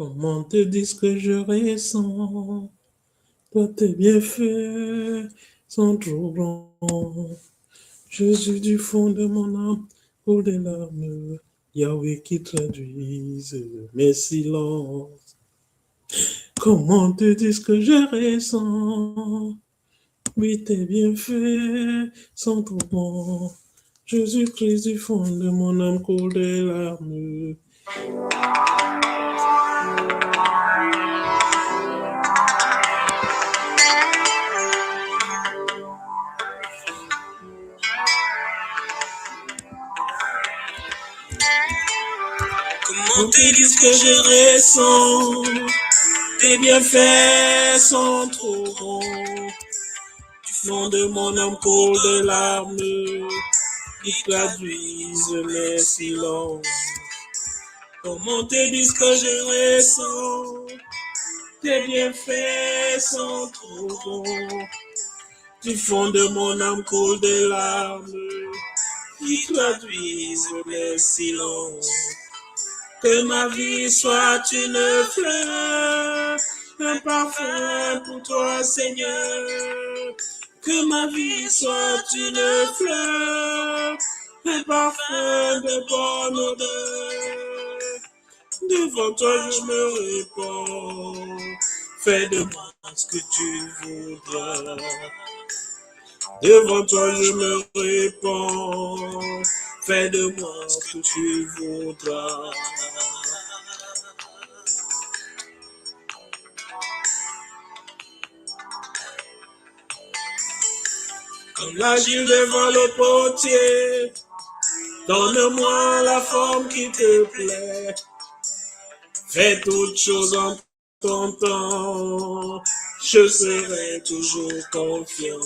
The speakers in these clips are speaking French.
Comment te dire que je ressens? Toi, tes bienfaits sont trop grands. Jésus, du fond de mon âme, pour des larmes, Yahweh qui traduisent mes silences. Comment te dire que je ressens? Oui, tes bienfaits sont trop bons. Jésus-Christ, du fond de mon âme, coule des larmes. Comment te dire que je ressens? Tes bienfaits sont trop bons. Du fond de mon âme coule des larmes qui traduisent mes silences. Comment te dire que je ressens? Tes bienfaits sont trop bons. Du fond de mon âme coule des larmes qui traduisent mes silences. Que ma vie soit une fleur, un parfum pour toi, Seigneur. Que ma vie soit une fleur, un parfum de bonne odeur. Devant toi, je me répands. Fais de moi ce que tu voudras. Devant toi, je me répands. Fais de moi ce que tu voudras. Comme l'agile devant le potier, donne-moi la forme qui te plaît. Fais toutes choses en ton temps, je serai toujours confiant.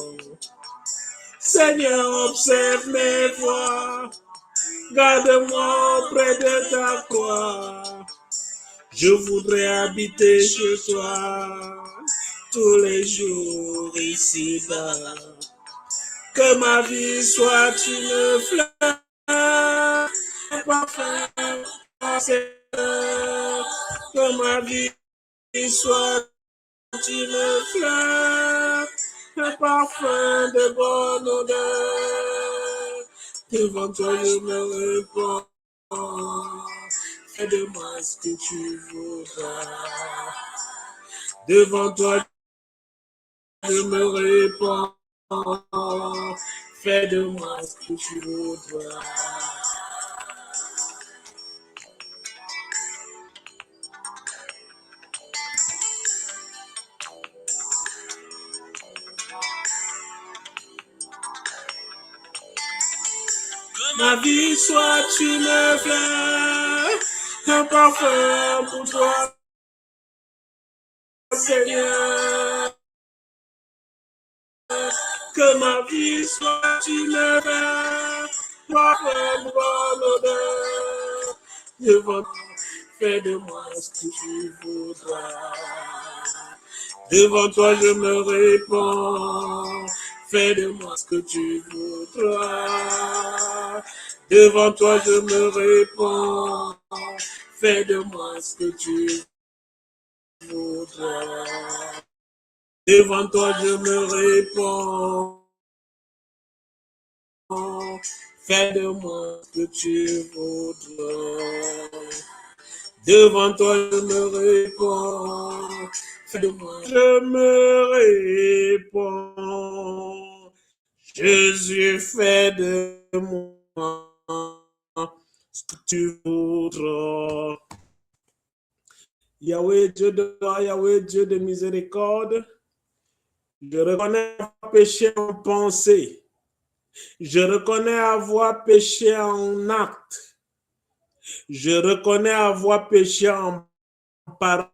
Seigneur, observe mes voies, garde-moi près de ta croix. Je voudrais habiter chez toi tous les jours ici-bas. Que ma vie soit une fleur, un parfum, Seigneur. Que ma vie soit une fleur, un parfum de bonne odeur. Devant toi je me répands, fais de moi ce que tu voudras. Devant toi je me répands, fais de moi ce que tu voudras. Ma vie soit une fleur, un parfum pour toi, Seigneur. Que ma vie soit une fleur, un parfum pour bonne odeur. Devant toi, fais de moi ce que tu voudras. Devant toi, je me répands. Fais de moi ce que tu voudras. Devant toi, je me répands. Fais de moi ce que tu voudras. Devant toi, je me répands. Fais de moi ce que tu voudras. Devant toi, je me répands. Fais de moi, je me répands. Jésus, fais de moi ce que tu voudras. Yahweh, Dieu de gloire, Yahweh, Dieu de miséricorde, je reconnais avoir péché en pensée. Je reconnais avoir péché en acte. Je reconnais avoir péché en parole.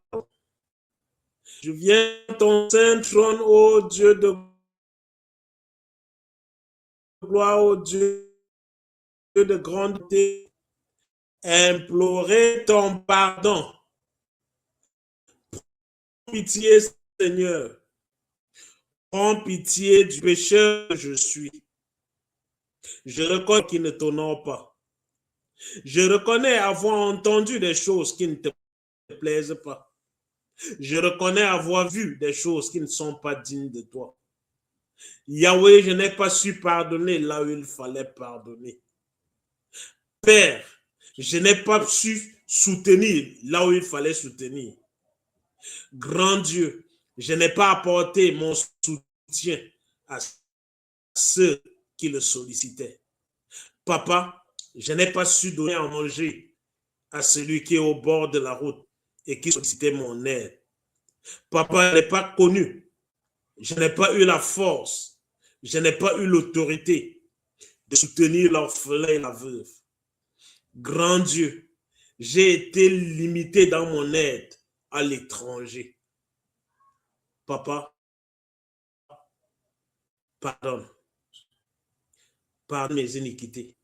Je viens à ton saint trône, ô Dieu de gloire, ô Dieu de grandeur, implorer ton pardon. Pitié, Seigneur. Prends pitié du pécheur que je suis. Je reconnais qu'il ne t'honore pas. Je reconnais avoir entendu des choses qui ne te plaisent pas. Je reconnais avoir vu des choses qui ne sont pas dignes de toi. Yahweh, je n'ai pas su pardonner là où il fallait pardonner. Père, je n'ai pas su soutenir là où il fallait soutenir. Grand Dieu, je n'ai pas apporté mon soutien à ceux qui le sollicitaient. Papa, je n'ai pas su donner à manger à celui qui est au bord de la route et qui sollicitait mon aide. Papa, je n'ai pas connu, je n'ai pas eu la force, je n'ai pas eu l'autorité de soutenir l'orphelin et la veuve. Grand Dieu, j'ai été limité dans mon aide à l'étranger. Papa, pardonne. Pardonne mes iniquités.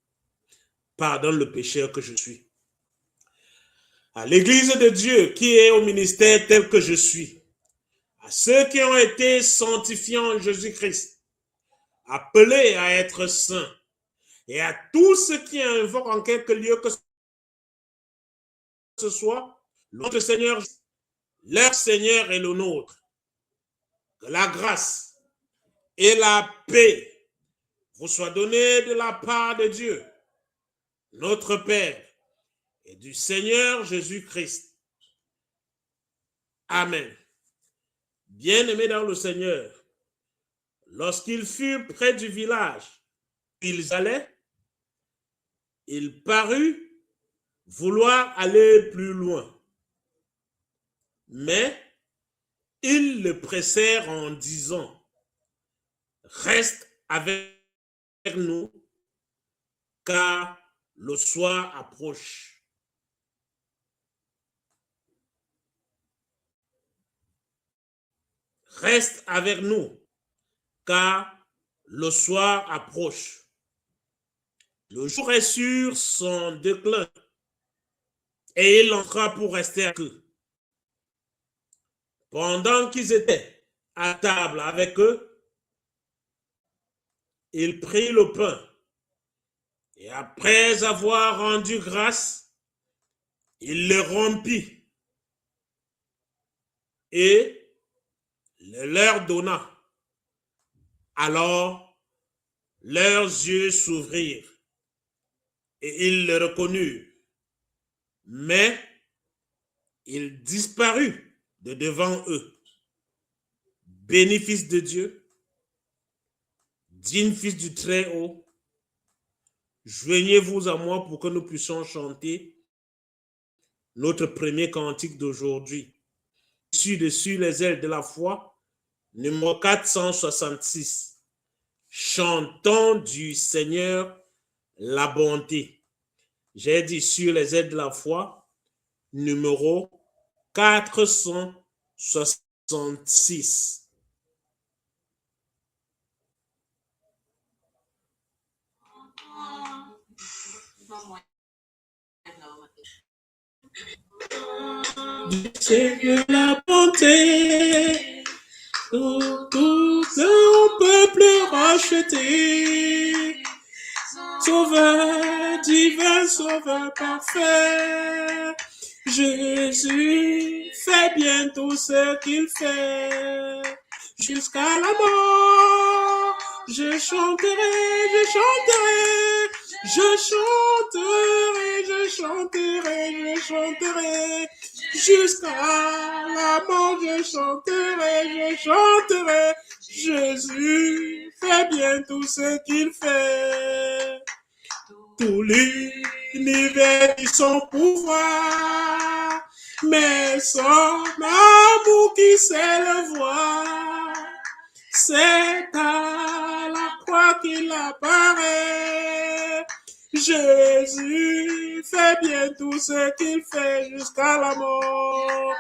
Pardonne le pécheur que je suis. À l'église de Dieu qui est au ministère tel que je suis, à ceux qui ont été sanctifiés en Jésus-Christ, appelés à être saints, et à tous ceux qui invoquent en quelque lieu que ce soit, notre Seigneur, leur Seigneur est le nôtre. Que la grâce et la paix vous soient données de la part de Dieu, notre Père, et du Seigneur Jésus-Christ. Amen. Bien-aimés dans le Seigneur, lorsqu'ils furent près du village, ils allaient, il parut vouloir aller plus loin. Mais ils le pressèrent en disant, reste avec nous, car le soir approche. Reste avec nous, car le soir approche. Le jour est sur son déclin, et il entra pour rester avec eux. Pendant qu'ils étaient à table avec eux, il prit le pain, et après avoir rendu grâce, il le rompit, et le leur donna. Alors, leurs yeux s'ouvrirent, et ils le reconnurent. Mais il disparut de devant eux. Béni fils de Dieu, digne fils du Très-Haut, joignez-vous à moi pour que nous puissions chanter notre premier cantique d'aujourd'hui. Dessus les ailes de la foi, numéro 466. Chantons du Seigneur la bonté. J'ai dit sur les ailes de la foi, numéro 466. Du Seigneur la bonté, tout le peuple racheté, Sauveur divin, Sauveur parfait, Jésus fait bien tout ce qu'il fait, jusqu'à la mort, je chanterai, je chanterai, je chanterai, je chanterai, je chanterai, jusqu'à la mort, je chanterai, je chanterai, Jésus fait bien tout ce qu'il fait. Tout l'univers dit son pouvoir, mais son amour qui sait le voir, c'est à la croix qu'il apparaît. Jésus fait bien tout ce qu'il fait jusqu'à la mort.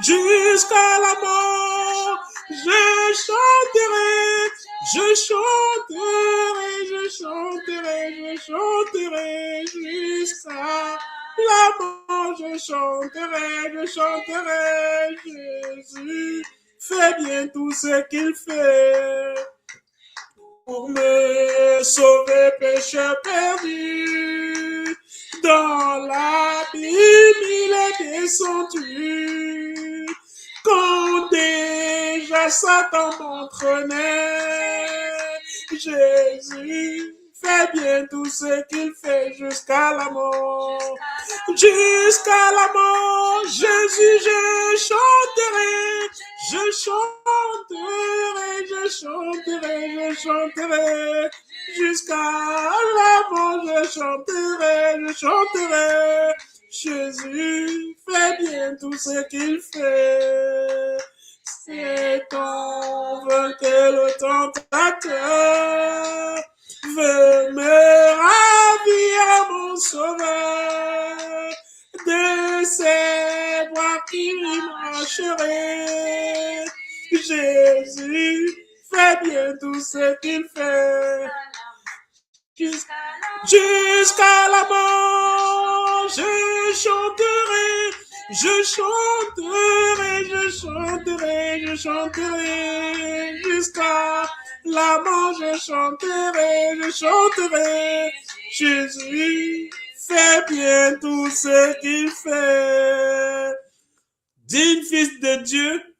Jusqu'à la mort, je chanterai, je chanterai, je chanterai, je chanterai jusqu'à la mort. Je chanterai, je chanterai. Jésus fait bien tout ce qu'il fait. Pour me sauver, pécheur perdu, dans l'abîme il est descendu quand déjà Satan m'entraînait. Jésus fait bien tout ce qu'il fait jusqu'à la mort. Jusqu'à la mort, Jésus, je chanterai, je chanterai, je chanterai, je chanterai. Jusqu'à la mort, je chanterai, je chanterai. Jésus fait bien tout ce qu'il fait. C'est en vain que le tentateur veut me ravir, mon sauveur, de ses bras qu'il m'arracherait. Jésus fait bien tout ce qu'il fait. Jusqu'à la mort, je chanterai, je chanterai, je chanterai, je chanterai. Jusqu'à la mort, je chanterai, je chanterai. Jésus fait bien tout ce qu'il fait. Digne fils de Dieu,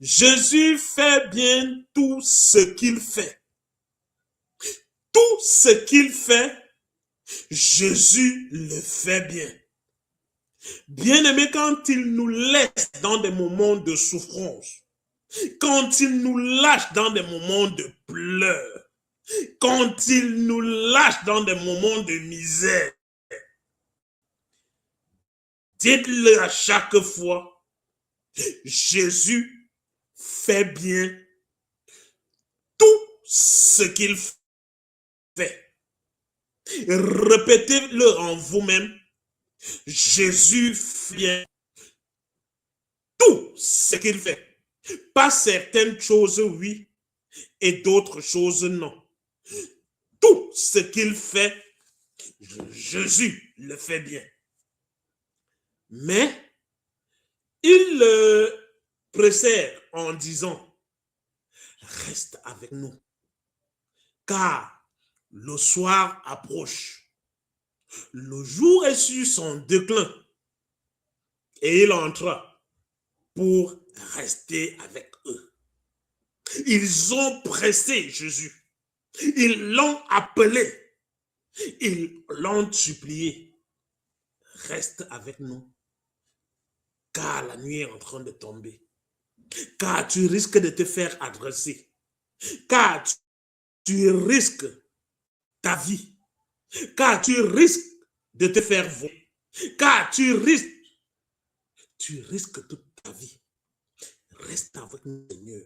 Jésus fait bien tout ce qu'il fait. Tout ce qu'il fait, Jésus le fait bien. Bien-aimé, quand il nous laisse dans des moments de souffrance, quand il nous lâche dans des moments de pleurs, quand il nous lâche dans des moments de misère, dites-le à chaque fois, Jésus fait bien tout ce qu'il fait. Répétez-le en vous-même. Jésus fait bien tout ce qu'il fait. Pas certaines choses, oui, et d'autres choses, non. Tout ce qu'il fait, Jésus le fait bien. Mais il le précède en disant, reste avec nous, car le soir approche. Le jour est sur son déclin et il entra pour rester avec eux. Ils ont pressé Jésus. Ils l'ont appelé. Ils l'ont supplié. Reste avec nous, car la nuit est en train de tomber. Car tu risques de te faire agresser. Car tu risques ta vie. Car tu risques de te faire voler. Car tu risques toute ta vie. Reste avec nous, Seigneur.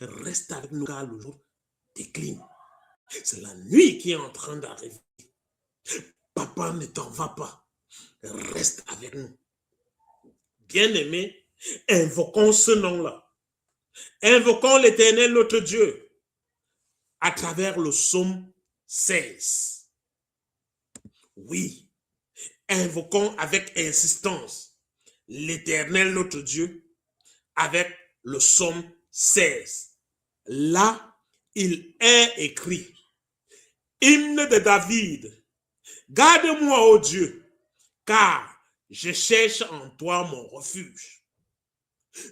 Reste avec nous, car le jour décline. C'est la nuit qui est en train d'arriver. Papa, ne t'en va pas. Reste avec nous. Bien-aimés, invoquons ce nom-là. Invoquons l'Éternel, notre Dieu, à travers le psaume 16. Oui, invoquons avec insistance l'Éternel, notre Dieu, avec le psaume 16. Là, il est écrit, hymne de David, garde-moi, ô Dieu, car je cherche en toi mon refuge.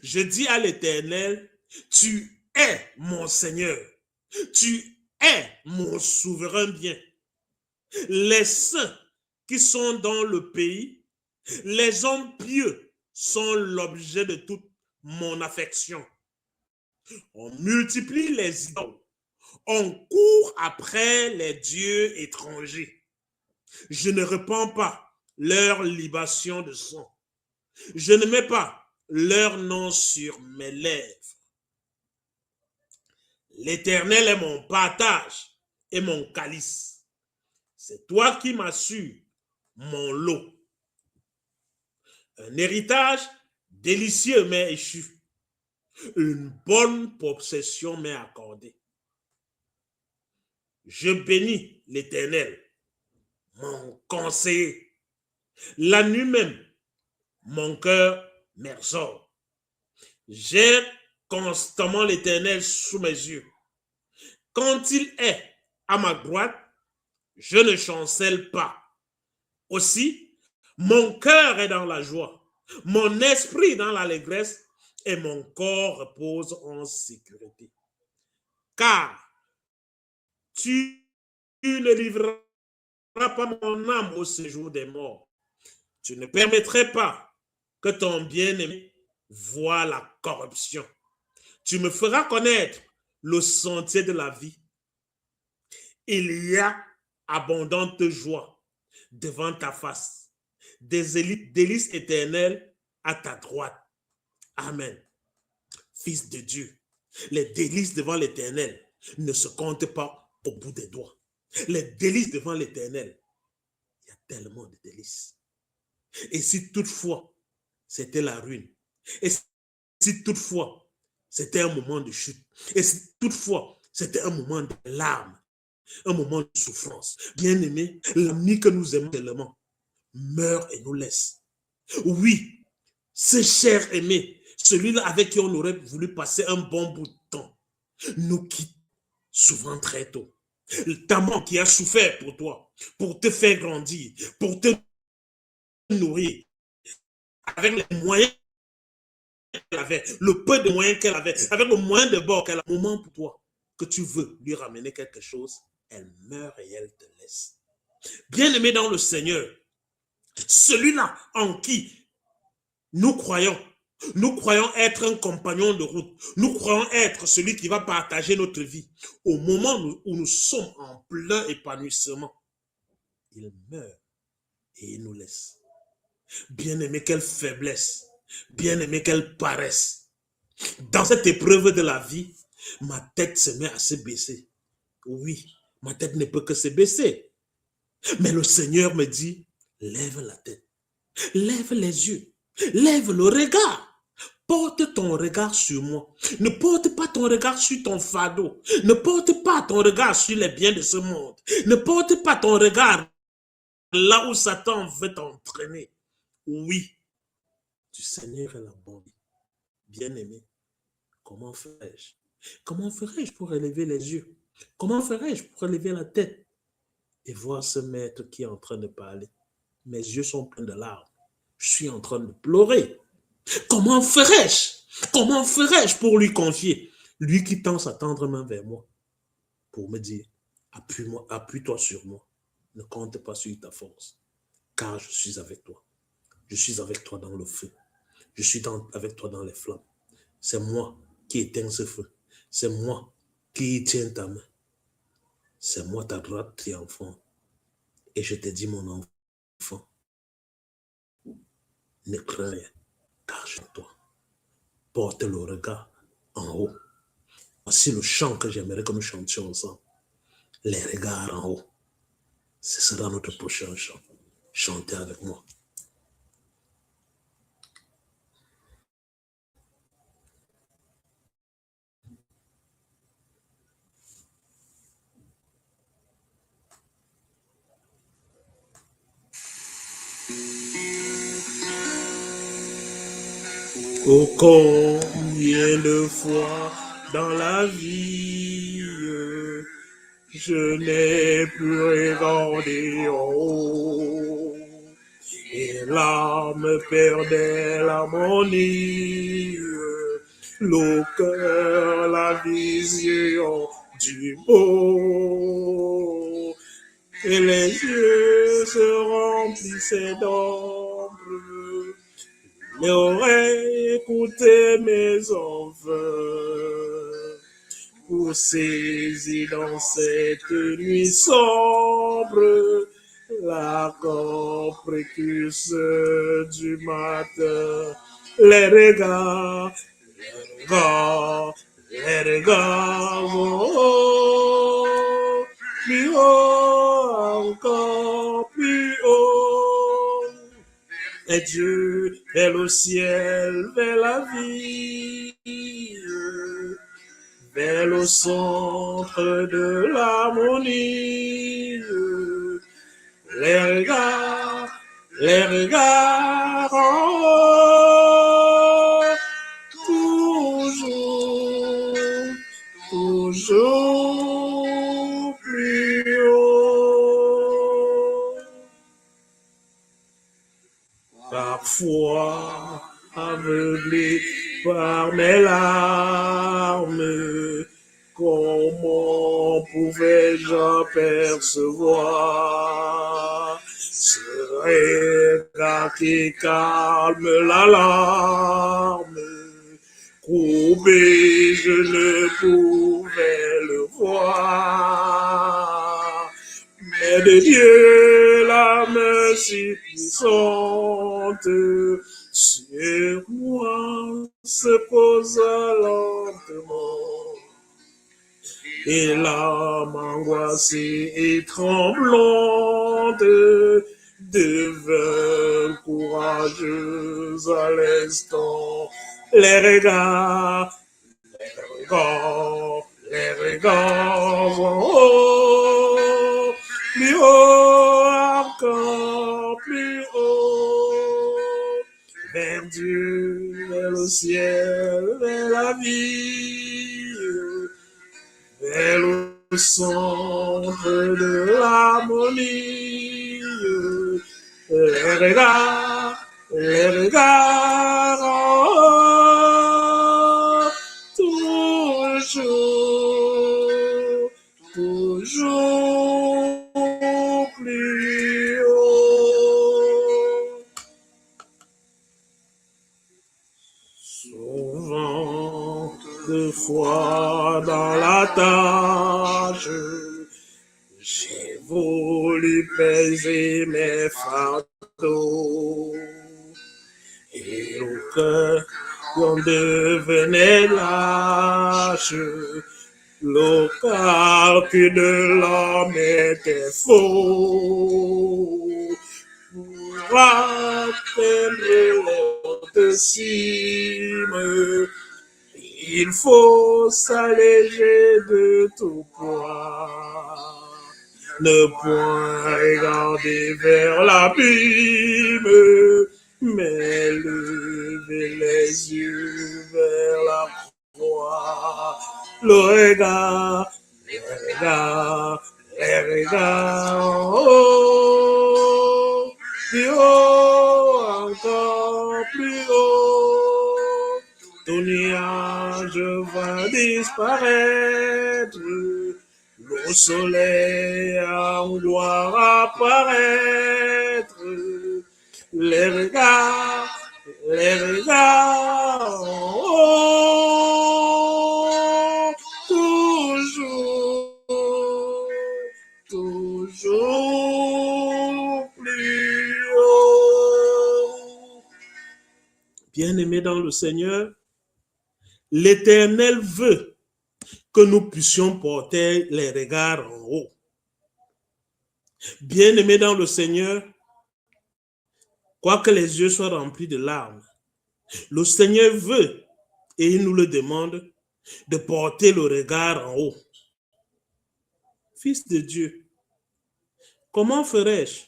Je dis à l'Éternel, tu es mon Seigneur, tu es mon souverain bien. Les saints qui sont dans le pays, les hommes pieux sont l'objet de toute mon affection. On multiplie les idoles, on court après les dieux étrangers. Je ne répands pas leur libation de sang. Je ne mets pas leur nom sur mes lèvres. L'Éternel est mon partage et mon calice. C'est toi qui m'assures mon lot. Un héritage délicieux m'est échu. Une bonne possession m'est accordée. Je bénis l'Éternel, mon conseiller. La nuit même, mon cœur m'exhorte. J'ai constamment l'Éternel sous mes yeux. Quand il est à ma droite, je ne chancelle pas. Aussi, Mon cœur est dans la joie, mon esprit dans l'allégresse et mon corps repose en sécurité. Car tu ne livreras pas mon âme au séjour des morts. Tu ne permettrais pas que ton bien-aimé voie la corruption. Tu me feras connaître le sentier de la vie. Il y a abondante joie devant ta face, des délices éternelles à ta droite. Amen. Fils de Dieu, les délices devant l'Éternel ne se comptent pas au bout des doigts. Les délices devant l'Éternel, il y a tellement de délices. Et si toutefois c'était la ruine, et si toutefois c'était un moment de chute, et si toutefois c'était un moment de larmes, un moment de souffrance, bien aimé, l'ami que nous aimons tellement meurt et nous laisse. Oui, ce cher aimé, celui-là avec qui on aurait voulu passer un bon bout de temps, nous quitte souvent très tôt. Ta maman qui a souffert pour toi, pour te faire grandir, pour te nourrir, avec les moyens qu'elle avait, le peu de moyens qu'elle avait, avec le moyen de bord qu'elle a, moment pour toi, que tu veux lui ramener quelque chose, elle meurt et elle te laisse. Bien-aimé dans le Seigneur, celui-là en qui nous croyons être un compagnon de route. Nous croyons être celui qui va partager notre vie. Au moment où nous sommes en plein épanouissement, il meurt et il nous laisse. Bien-aimé, quelle faiblesse. Bien-aimé, quelle paresse. Dans cette épreuve de la vie, ma tête se met à se baisser. Oui, ma tête ne peut que se baisser. Mais le Seigneur me dit, lève la tête, lève les yeux, lève le regard. Porte ton regard sur moi. Ne porte pas ton regard sur ton fardeau. Ne porte pas ton regard sur les biens de ce monde. Ne porte pas ton regard là où Satan veut t'entraîner. Oui, du Seigneur est la bonne vie. Bien-aimé, comment ferais-je? Comment ferais-je pour élever les yeux? Comment ferais-je pour élever la tête et voir ce maître qui est en train de parler? Mes yeux sont pleins de larmes. Je suis en train de pleurer. Comment ferais-je? Comment ferais-je pour lui confier? Lui qui tend sa tendre main vers moi pour me dire, appuie-moi, appuie-toi sur moi. Ne compte pas sur ta force, car je suis avec toi. Je suis avec toi dans le feu. Je suis avec toi dans les flammes. C'est moi qui éteins ce feu. C'est moi qui tiens ta main. C'est moi ta droite triomphante. Et je te dis, mon enfant, ne crains rien, car je suis toi. Porte le regard en haut. Voici le chant que j'aimerais que nous chantions ensemble. Les regards en haut. Ce sera notre prochain chant. Chantez avec moi. Oh, combien de fois dans la vie, je n'ai plus regardé en haut. Et là me perdait l'harmonie, le cœur, la vision du beau. Et les yeux se remplissaient d'ombre. Les oreilles écoutaient mes envers. Pour saisir dans cette nuit sombre l'accord précurseur du matin. Les regards, oh, plus haut, encore plus haut. Et Dieu vers le ciel, vers la vie, vers le centre de l'harmonie. Les regards en haut, toujours, toujours plus haut. foi, aveuglé par mes larmes. Comment pouvais-je apercevoir ce regard qui calme l'alarme? Courbé, je ne pouvais le voir. Mais de Dieu, la main si puissante sur moi se posa lentement. Et l'âme angoissée et tremblante devint courageuse à l'instant. Les regards en haut, plus haut, encore plus haut, vers Dieu, vers le ciel, vers la vie, vers le centre de l'harmonie. Les regards en haut, toujours plus haut. Souvent, deux fois dans la tâche, j'ai voulu peser mes fardeaux. Et au cœur, on devenait lâche. Le calcul de l'homme était faux. Pour atteindre les hautes cimes, il faut s'alléger de tout poids. Ne point regarder vers l'abîme, mais lever les yeux vers la croix. Le regard, les regards en haut, plus haut, encore plus haut. Tout nuage va disparaître, le soleil en gloire apparaître. Les regards en haut, toujours plus haut. Bien-aimés dans le Seigneur, l'Éternel veut que nous puissions porter les regards en haut. Bien-aimés dans le Seigneur, quoique les yeux soient remplis de larmes, le Seigneur veut, et il nous le demande, de porter le regard en haut. Fils de Dieu, comment ferais-je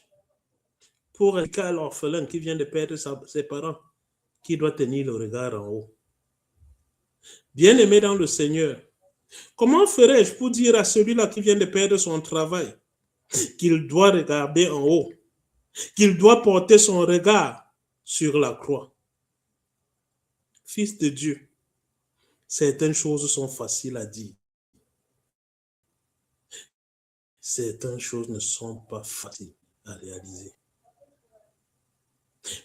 pour expliquer à l'orphelin qui vient de perdre ses parents, qui doit tenir le regard en haut? Bien-aimé dans le Seigneur, comment ferais-je pour dire à celui-là qui vient de perdre son travail qu'il doit regarder en haut, qu'il doit porter son regard sur la croix? Fils de Dieu, certaines choses sont faciles à dire. Certaines choses ne sont pas faciles à réaliser.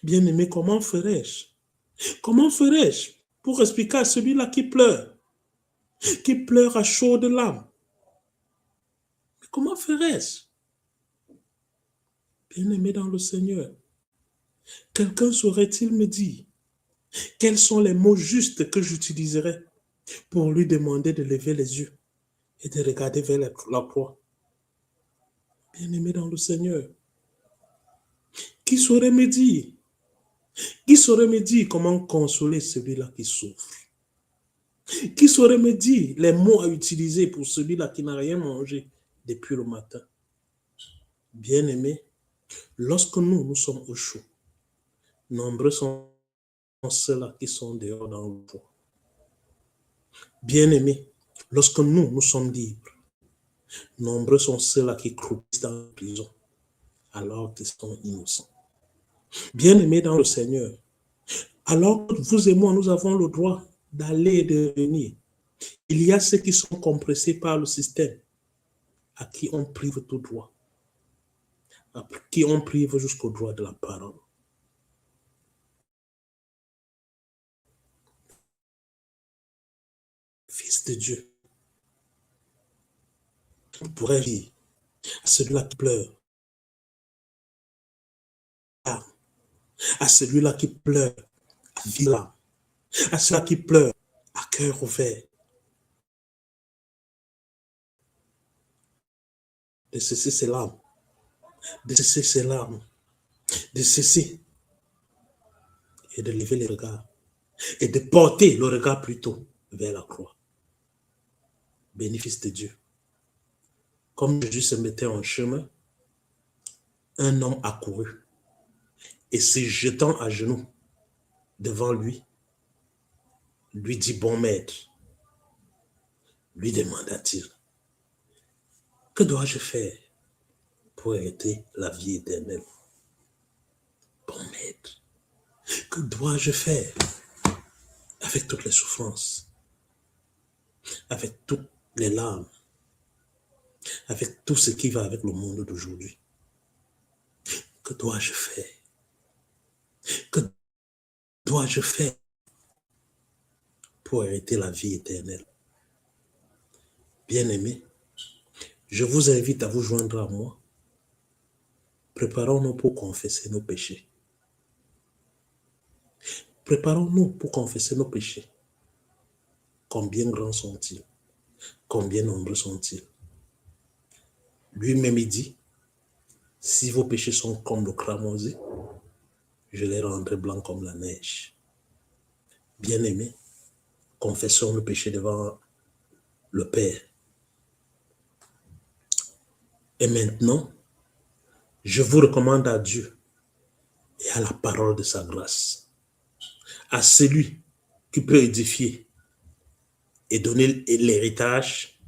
Bien-aimé, comment ferais-je? Comment ferais-je pour expliquer à celui-là qui pleure à chaudes larmes? Comment ferais-je? Bien-aimé dans le Seigneur, quelqu'un saurait-il me dire quels sont les mots justes que j'utiliserais pour lui demander de lever les yeux et de regarder vers la croix? Bien-aimé dans le Seigneur, qui saurait me dire comment consoler celui-là qui souffre? Qui saurait me dire les mots à utiliser pour celui-là qui n'a rien mangé depuis le matin? Bien-aimé, lorsque nous sommes au chaud, nombreux sont ceux-là qui sont dehors dans le bois. Bien-aimé, lorsque nous sommes libres, nombreux sont ceux-là qui croupissent dans la prison alors qu'ils sont innocents. Bien-aimés dans le Seigneur, alors que vous et moi, nous avons le droit d'aller et de venir, il y a ceux qui sont compressés par le système, à qui on prive tout droit, à qui on prive jusqu'au droit de la parole. Fils de Dieu, pourrait dire à celui-là qui pleure, à celui-là qui pleure, à villa, à celui-là qui pleure, à cœur ouvert, de cesser ses larmes, de cesser ses larmes, de cesser et de lever les regards et de porter le regard plutôt vers la croix. Bénéfice de Dieu. Comme Jésus se mettait en chemin, un homme accourut et se jetant à genoux devant lui dit: bon maître, lui demanda-t-il, que dois-je faire pour hériter la vie éternelle? Bon maître, que dois-je faire avec toutes les souffrances, avec toutes les larmes, avec tout ce qui va avec le monde d'aujourd'hui? Que dois-je faire? Que dois-je faire pour hériter la vie éternelle? Bien-aimés, je vous invite à vous joindre à moi. Préparons-nous pour confesser nos péchés. Préparons-nous pour confesser nos péchés. Combien grands sont-ils? Combien nombreux sont-ils? Lui-même, il dit, si vos péchés sont comme le cramoisi, je les rendrai blancs comme la neige. Bien-aimés, confessons le péché devant le Père. Et maintenant, je vous recommande à Dieu et à la parole de sa grâce, à celui qui peut édifier et donner l'héritage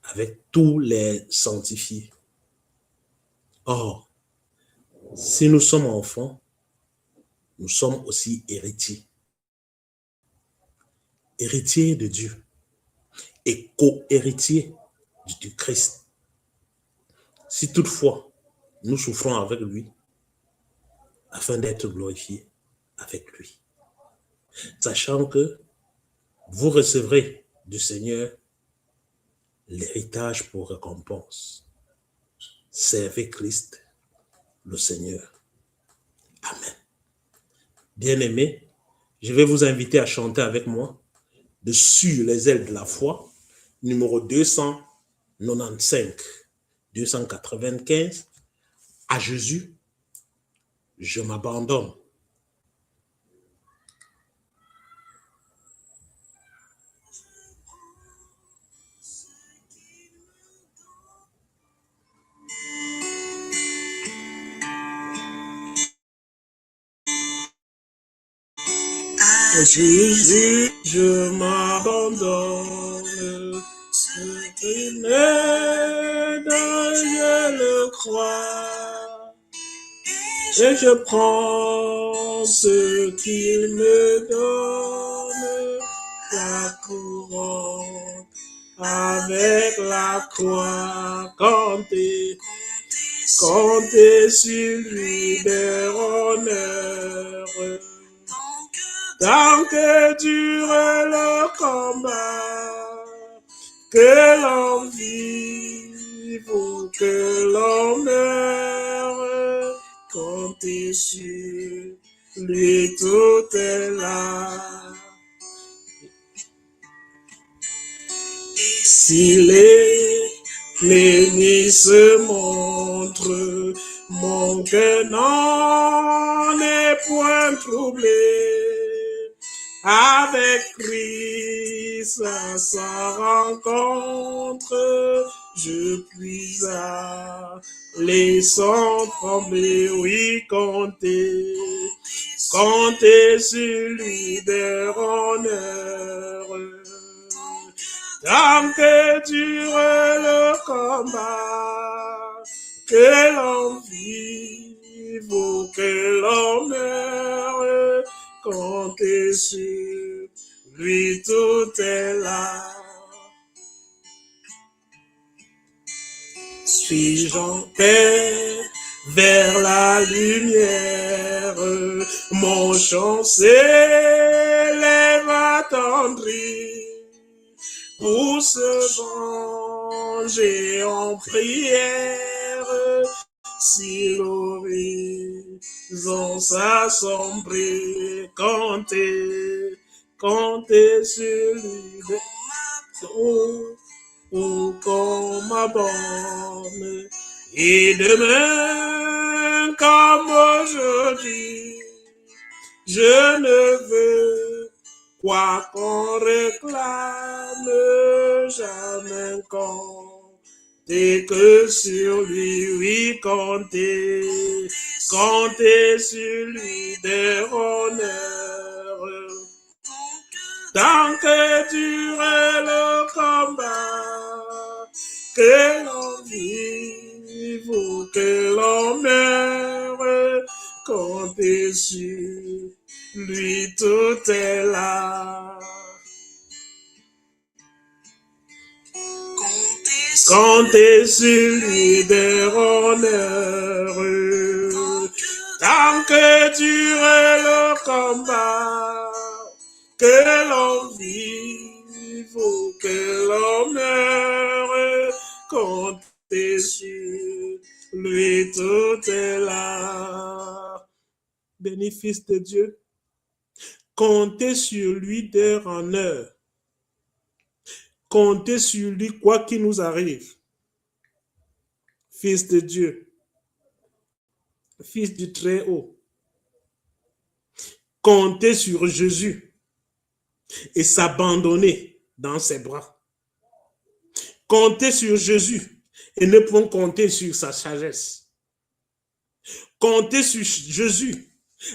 avec tous les sanctifiés. Or, si nous sommes enfants, nous sommes aussi héritiers. Héritiers de Dieu et co-héritiers du Christ. Si toutefois nous souffrons avec lui, afin d'être glorifiés avec lui. Sachant que vous recevrez du Seigneur l'héritage pour récompense. Servez Christ, le Seigneur. Amen. Bien-aimés, je vais vous inviter à chanter avec moi de Sur les ailes de la foi, numéro 295, 295, à Jésus, je m'abandonne. À Jésus, je m'abandonne. Ce qu'il me donne, je le crois. Et je prends ce qu'il me donne, la couronne avec la croix. Comptez sur lui de honneur. Tant que dure le combat, que l'on vive ou que l'on meure, comptez sur lui, tout est là. Si les nuits se montrent, mon cœur n'en est point troublé. Avec Christ à sa rencontre, je puis aller sans trembler. Oui, comptez sur lui de honneur. Tant que dure le combat, que l'on vive vaut que l'on meure. Comptez sur lui, tout est là. Suis-je en paix vers la lumière? Mon chant s'élève attendri pour se venger en prière. Si l'horizon s'assombrit, comptez sur lui. Ou qu'on m'abandonne, et demain comme aujourd'hui, je ne veux quoi qu'on réclame, jamais compter que sur lui, oui, compter sur lui de honneur. Tant que dure le combat, que l'on vive ou que l'on meure, comptez sur lui, tout est là. Comptez sur lui de honneur. Tant que dure le combat, que l'on vive ou que l'on meure, comptez sur lui, tout est là. Béni Fils de Dieu, comptez sur lui d'heure en heure. Comptez sur lui quoi qu'il nous arrive. Fils de Dieu, Fils du Très-Haut, comptez sur Jésus et s'abandonner dans ses bras. Comptez sur Jésus et ne point compter sur sa sagesse. Comptez sur Jésus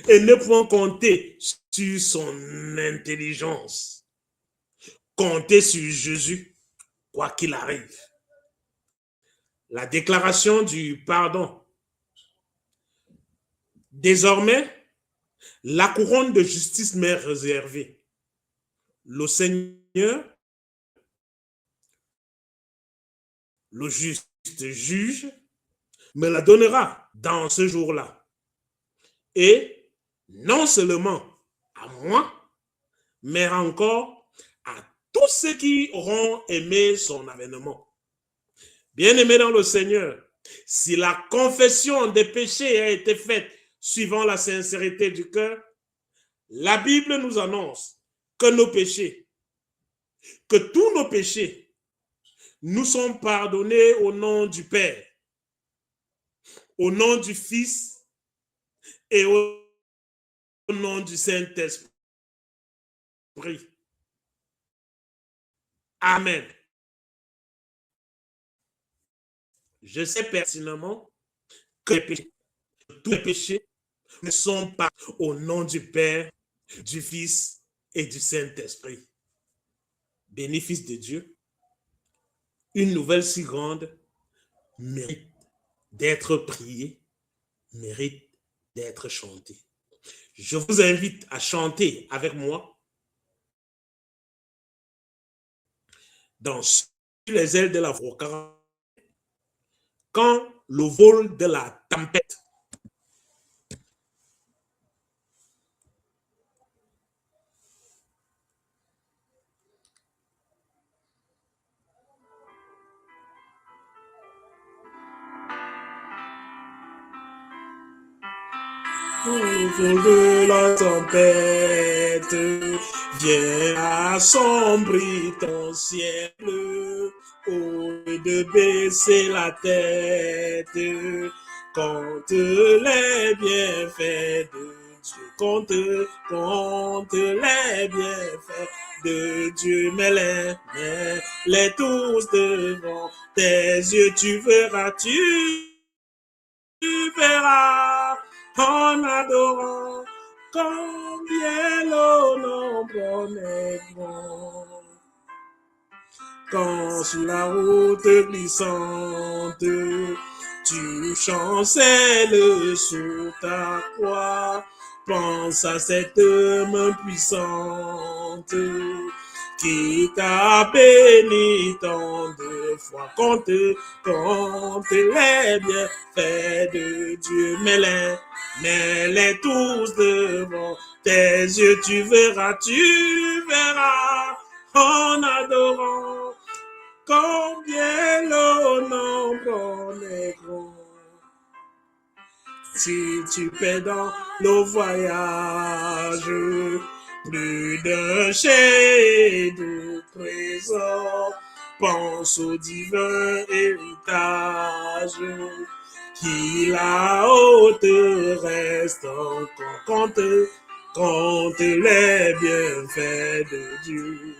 et ne point compter sur son intelligence. Comptez sur Jésus, quoi qu'il arrive. La déclaration du pardon. Désormais, la couronne de justice m'est réservée. Le Seigneur, le juste juge, me la donnera dans ce jour-là. Et non seulement à moi, mais encore à tous ceux qui auront aimé son avènement. Bien-aimés dans le Seigneur, si la confession des péchés a été faite suivant la sincérité du cœur, la Bible nous annonce que tous nos péchés nous sont pardonnés au nom du Père, au nom du Fils et au nom du Saint-Esprit. Amen. Je sais pertinemment que tous les péchés ne sont pas au nom du Père, du Fils et du Saint-Esprit. Béni Fils de Dieu, une nouvelle si grande mérite d'être priée, mérite d'être chantée. Je vous invite à chanter avec moi dans Sur les ailes de la voix, quand le vol de la tempête. Au vol de la tempête, viens assombrir ton ciel, au lieu de baisser la tête, compte les bienfaits de Dieu, compte les bienfaits de Dieu, mais les tous devant tes yeux, tu verras en adorant combien le nombre est grand. Quand sur la route glissante, tu chancelles sur ta croix. Pense à cette main puissante qui t'a béni tant de fois. Compte les bienfaits de Dieu, mets-les tous devant tes yeux, tu verras en adorant combien le nombre est grand. Si tu paies dans le voyage, plus d'un chai de trésor, pense au divin héritage qui là-haut te reste encore. Compte les bienfaits de Dieu,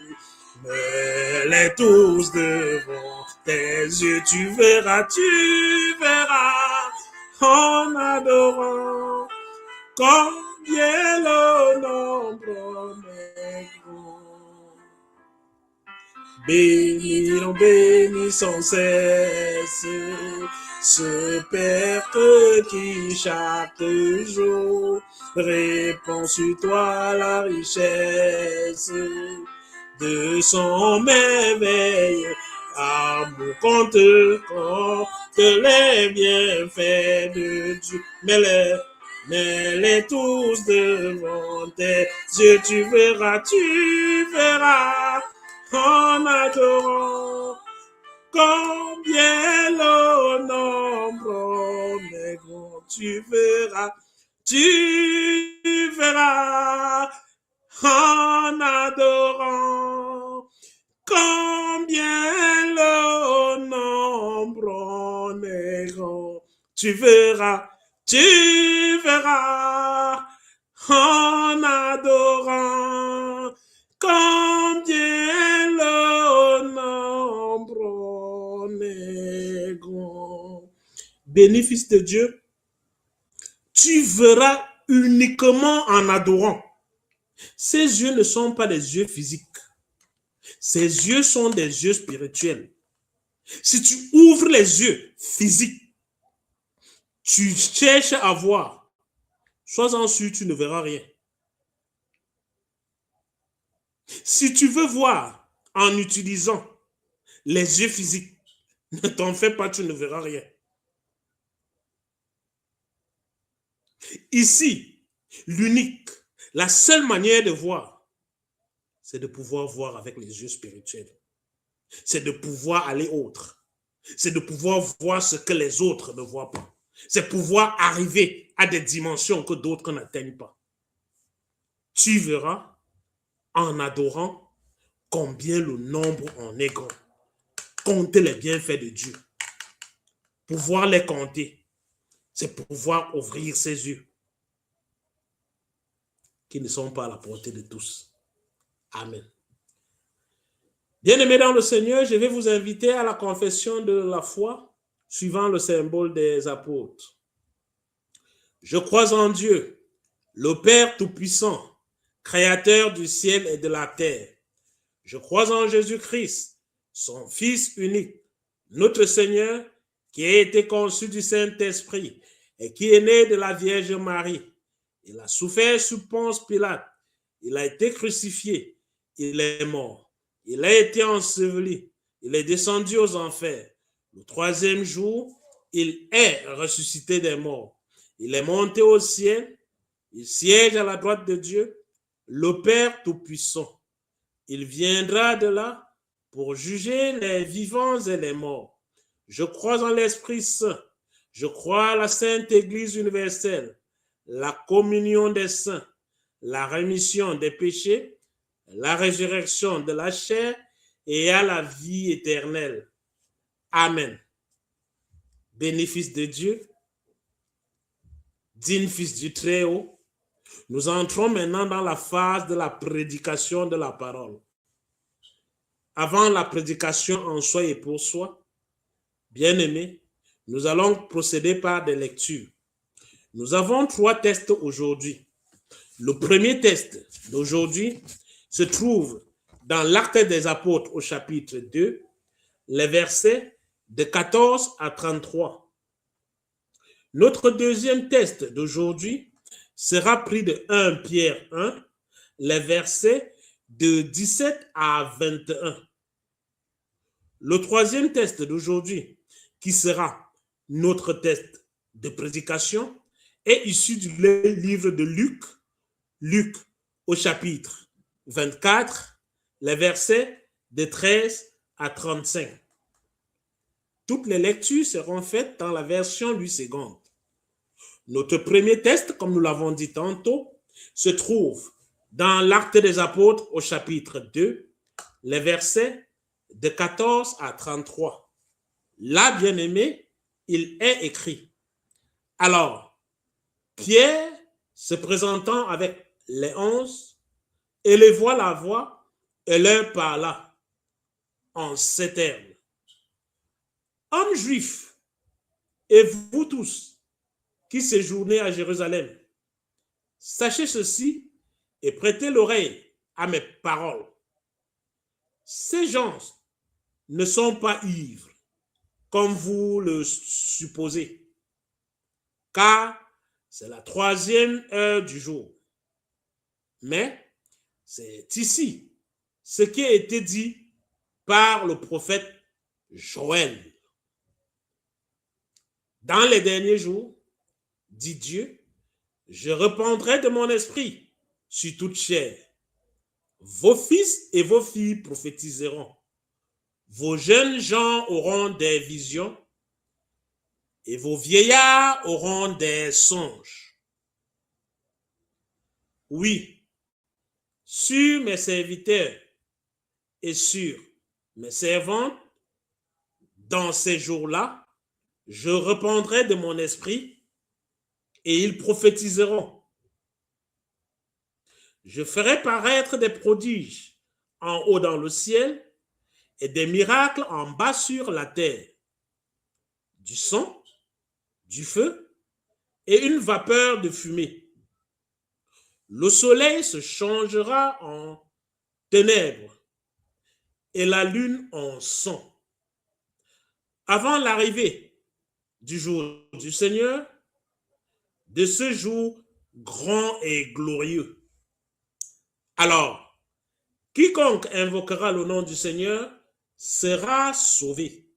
mets-les tous devant tes yeux, tu verras en adorant combien le nombre est grand. Bénis sans cesse ce Père qui chaque jour répand sur toi la richesse de son merveilleux amour. Compte les bienfaits de Dieu, mets-les tous devant tes yeux, tu verras en adorant combien le nombre est grand. Tu verras en adorant combien le nombre est grand. Tu verras en adorant combien le nombre est grand. Béni fils de Dieu, tu verras uniquement en adorant. Ces yeux ne sont pas des yeux physiques. Ces yeux sont des yeux spirituels. Si tu ouvres les yeux physiques, tu cherches à voir, sois-en sûr, tu ne verras rien. Si tu veux voir en utilisant les yeux physiques, ne t'en fais pas, tu ne verras rien. Ici, l'unique, la seule manière de voir, c'est de pouvoir voir avec les yeux spirituels. C'est de pouvoir aller autre. C'est de pouvoir voir ce que les autres ne voient pas. C'est pouvoir arriver à des dimensions que d'autres n'atteignent pas. Tu verras en adorant combien le nombre en est grand. Compter les bienfaits de Dieu. Pouvoir les compter, c'est pouvoir ouvrir ses yeux qui ne sont pas à la portée de tous. Amen. Bien-aimés dans le Seigneur, je vais vous inviter à la confession de la foi suivant le symbole des apôtres. Je crois en Dieu, le Père Tout-Puissant, Créateur du ciel et de la terre. Je crois en Jésus-Christ, son Fils unique, notre Seigneur, qui a été conçu du Saint-Esprit et qui est né de la Vierge Marie. Il a souffert sous Ponce Pilate. Il a été crucifié. Il est mort. Il a été enseveli. Il est descendu aux enfers. Le troisième jour, il est ressuscité des morts. Il est monté au ciel. Il siège à la droite de Dieu, le Père Tout-Puissant. Il viendra de là pour juger les vivants et les morts. Je crois en l'Esprit Saint. Je crois à la Sainte Église universelle, la communion des saints, la rémission des péchés, la résurrection de la chair et à la vie éternelle. Amen. Béni Fils de Dieu, digne Fils du Très-Haut, nous entrons maintenant dans la phase de la prédication de la parole. Avant la prédication en soi et pour soi, bien-aimés, nous allons procéder par des lectures. Nous avons 3 tests aujourd'hui. Le premier test d'aujourd'hui se trouve dans l'Acte des Apôtres au chapitre 2, les versets de 14 à 33. Notre deuxième test d'aujourd'hui sera pris de 1 Pierre 1, les versets de 17 à 21. Le troisième test d'aujourd'hui, qui sera notre test de prédication, est issu du livre de Luc, Luc au chapitre 24, les versets de 13 à 35. Toutes les lectures seront faites dans la version Louis II. Notre premier test, comme nous l'avons dit tantôt, se trouve dans l'Acte des Apôtres au chapitre 2, les versets de 14 à 33. Là, bien aimé, il est écrit. Alors, Pierre, se présentant avec les 11, éleva la voix et leur parla en ces termes. Hommes juifs, et vous tous qui séjournez à Jérusalem, sachez ceci et prêtez l'oreille à mes paroles. Ces gens ne sont pas ivres, comme vous le supposez, car c'est la 3e heure du jour. Mais c'est ici ce qui a été dit par le prophète Joël. Dans les derniers jours, dit Dieu, je répandrai de mon esprit sur toute chair. Vos fils et vos filles prophétiseront. Vos jeunes gens auront des visions et vos vieillards auront des songes. Oui, sur mes serviteurs et sur mes servantes, dans ces jours-là, je répandrai de mon esprit et ils prophétiseront. Je ferai paraître des prodiges en haut dans le ciel et des miracles en bas sur la terre, du sang, du feu et une vapeur de fumée. Le soleil se changera en ténèbres et la lune en sang. Avant l'arrivée du jour du Seigneur, de ce jour grand et glorieux. Alors, quiconque invoquera le nom du Seigneur sera sauvé.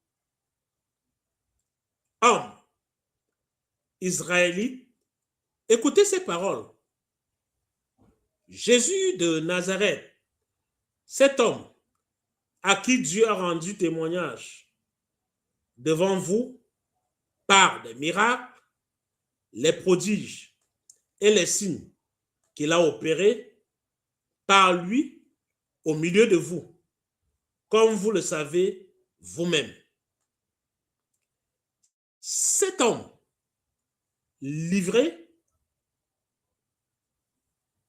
Hommes, Israélites, écoutez ces paroles. Jésus de Nazareth, cet homme à qui Dieu a rendu témoignage devant vous par des miracles, les prodiges et les signes qu'il a opérés par lui au milieu de vous, comme vous le savez vous-même. Cet homme livré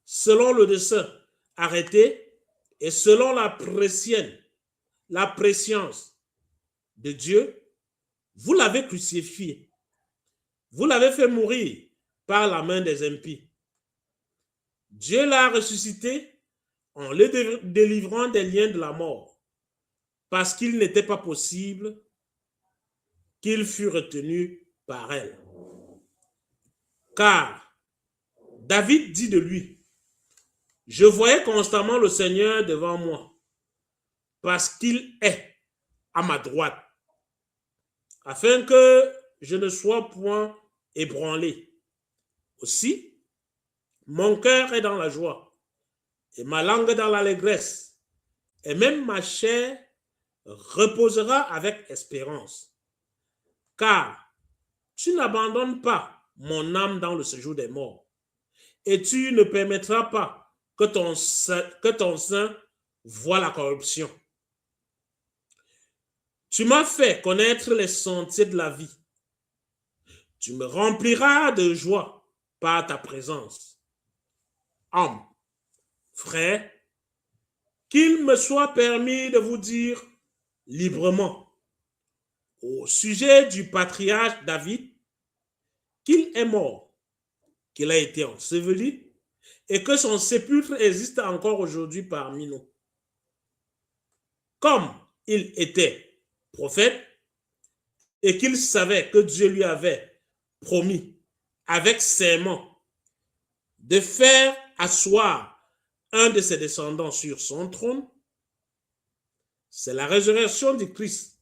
selon le dessein arrêté et selon la prescience de Dieu, vous l'avez crucifié. Vous l'avez fait mourir par la main des impies. Dieu l'a ressuscité en le délivrant des liens de la mort, parce qu'il n'était pas possible qu'il fût retenu par elle. Car David dit de lui, je voyais constamment le Seigneur devant moi, parce qu'il est à ma droite, afin que je ne sois point ébranlé. Aussi, mon cœur est dans la joie, et ma langue dans l'allégresse, et même ma chair reposera avec espérance. Car tu n'abandonnes pas mon âme dans le séjour des morts, et tu ne permettras pas que ton sein voie la corruption. Tu m'as fait connaître les sentiers de la vie. Tu me rempliras de joie par ta présence. Homme, frère, qu'il me soit permis de vous dire librement au sujet du patriarche David qu'il est mort, qu'il a été enseveli et que son sépulcre existe encore aujourd'hui parmi nous. Comme il était prophète et qu'il savait que Dieu lui avait promis avec serment de faire asseoir un de ses descendants sur son trône, c'est la résurrection du Christ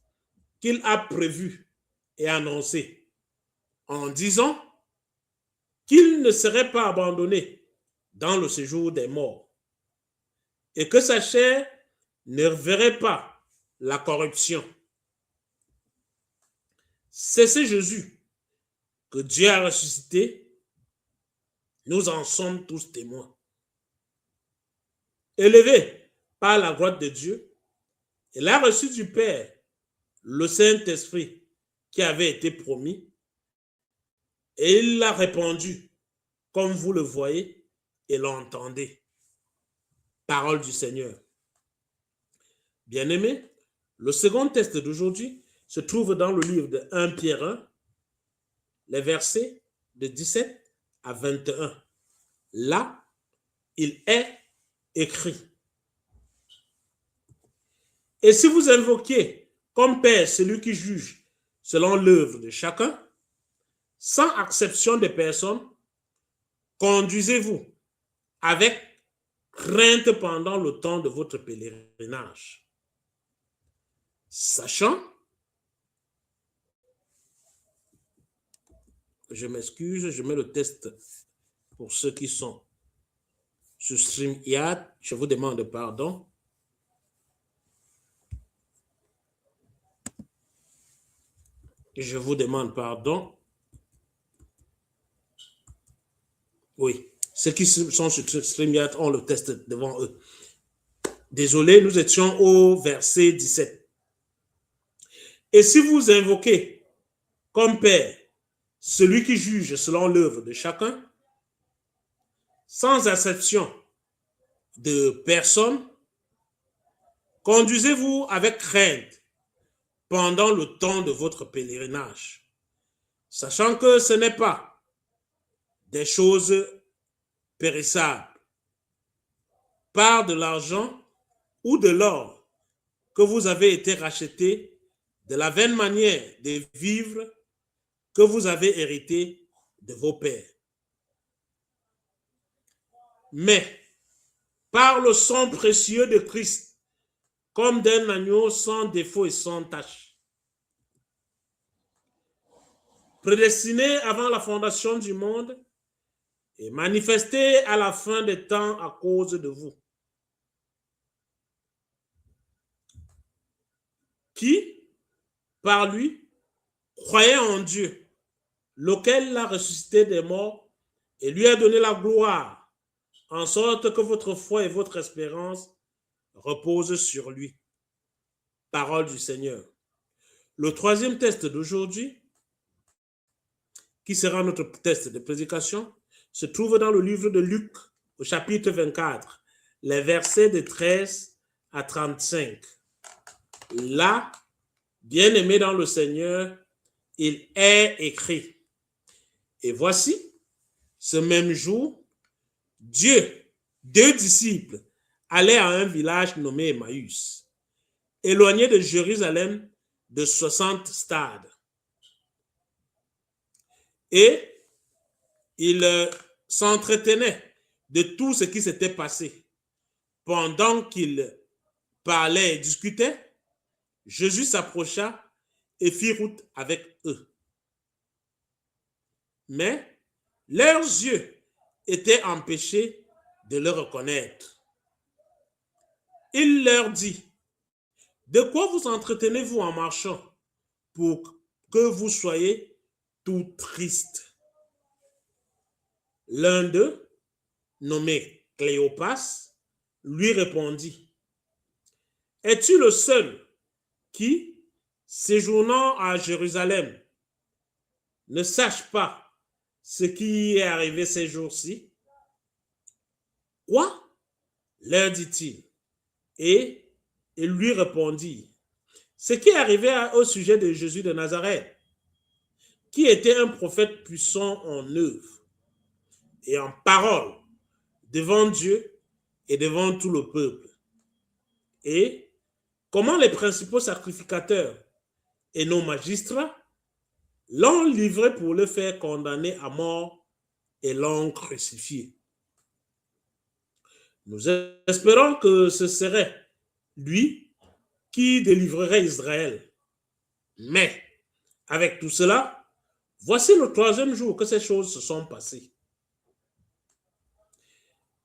qu'il a prévue et annoncée en disant qu'il ne serait pas abandonné dans le séjour des morts et que sa chair ne verrait pas la corruption. C'est ce Jésus que Dieu a ressuscité. Nous en sommes tous témoins. Élevé par la grâce de Dieu, il a reçu du Père le Saint-Esprit qui avait été promis et il l'a répandu, comme vous le voyez et l'entendez. Parole du Seigneur. Bien-aimés, le second texte d'aujourd'hui se trouve dans le livre de 1 Pierre 1, les versets de 17 à 21. Là, il est écrit. Et si vous invoquez comme Père celui qui juge selon l'œuvre de chacun, sans acception de personne, conduisez-vous avec crainte pendant le temps de votre pèlerinage, sachant, je m'excuse, je mets le test pour ceux qui sont sur StreamYard, je vous demande pardon. Je vous demande pardon. Oui, ceux qui sont sur StreamYard ont le test devant eux. Désolé, nous étions au verset 17. Et si vous invoquez comme Père celui qui juge selon l'œuvre de chacun, sans exception de personne, conduisez-vous avec crainte pendant le temps de votre pèlerinage, sachant que ce n'est pas des choses périssables, par de l'argent ou de l'or, que vous avez été rachetés de la vaine manière de vivre que vous avez hérité de vos pères, mais par le sang précieux de Christ, comme d'un agneau sans défaut et sans tache, prédestiné avant la fondation du monde et manifesté à la fin des temps à cause de vous, qui, par lui, croyait en Dieu, lequel l'a ressuscité des morts et lui a donné la gloire, en sorte que votre foi et votre espérance reposent sur lui. Parole du Seigneur. Le troisième test d'aujourd'hui, qui sera notre test de prédication, se trouve dans le livre de Luc, au chapitre 24, les versets de 13 à 35. Là, bien-aimé dans le Seigneur, il est écrit. Et voici, ce même jour, deux disciples allaient à un village nommé Emmaüs, éloigné de Jérusalem de 60 stades. Et ils s'entretenaient de tout ce qui s'était passé. Pendant qu'ils parlaient et discutaient, Jésus s'approcha et fit route avec eux. Mais leurs yeux étaient empêchés de le reconnaître. Il leur dit, « De quoi vous entretenez-vous en marchant pour que vous soyez tout tristes ?» L'un d'eux, nommé Cléopas, lui répondit, « Es-tu le seul qui, séjournant à Jérusalem, ne sache pas ce qui est arrivé ces jours-ci? » Quoi? Leur dit-il. Et il lui répondit, ce qui est arrivé au sujet de Jésus de Nazareth, qui était un prophète puissant en œuvre et en parole devant Dieu et devant tout le peuple. Et comment les principaux sacrificateurs et nos magistrats l'ont livré pour le faire condamner à mort et l'ont crucifié. Nous espérons que ce serait lui qui délivrerait Israël. Mais avec tout cela, voici le 3e jour que ces choses se sont passées.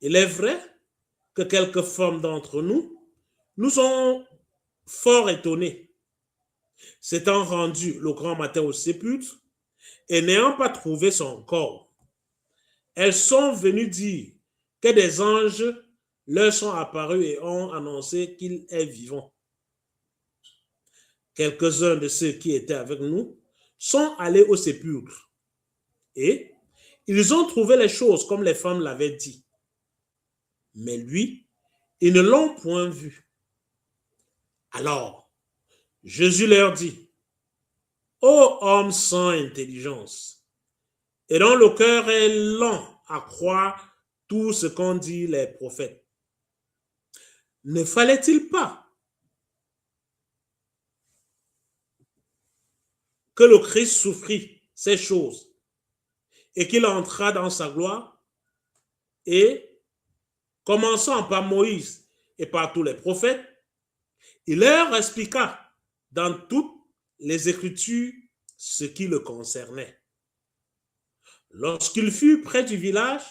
Il est vrai que quelques femmes d'entre nous sont fort étonnés, s'étant rendues le grand matin au sépulcre et n'ayant pas trouvé son corps. Elles sont venues dire que des anges leur sont apparus et ont annoncé qu'il est vivant. Quelques-uns de ceux qui étaient avec nous sont allés au sépulcre et ils ont trouvé les choses comme les femmes l'avaient dit. Mais lui, ils ne l'ont point vu. Alors, Jésus leur dit, ô homme sans intelligence, et dont le cœur est lent à croire tout ce qu'ont dit les prophètes, ne fallait-il pas que le Christ souffrit ces choses et qu'il entra dans sa gloire? Et, commençant par Moïse et par tous les prophètes, il leur expliqua dans toutes les Écritures ce qui le concernait. Lorsqu'il fut près du village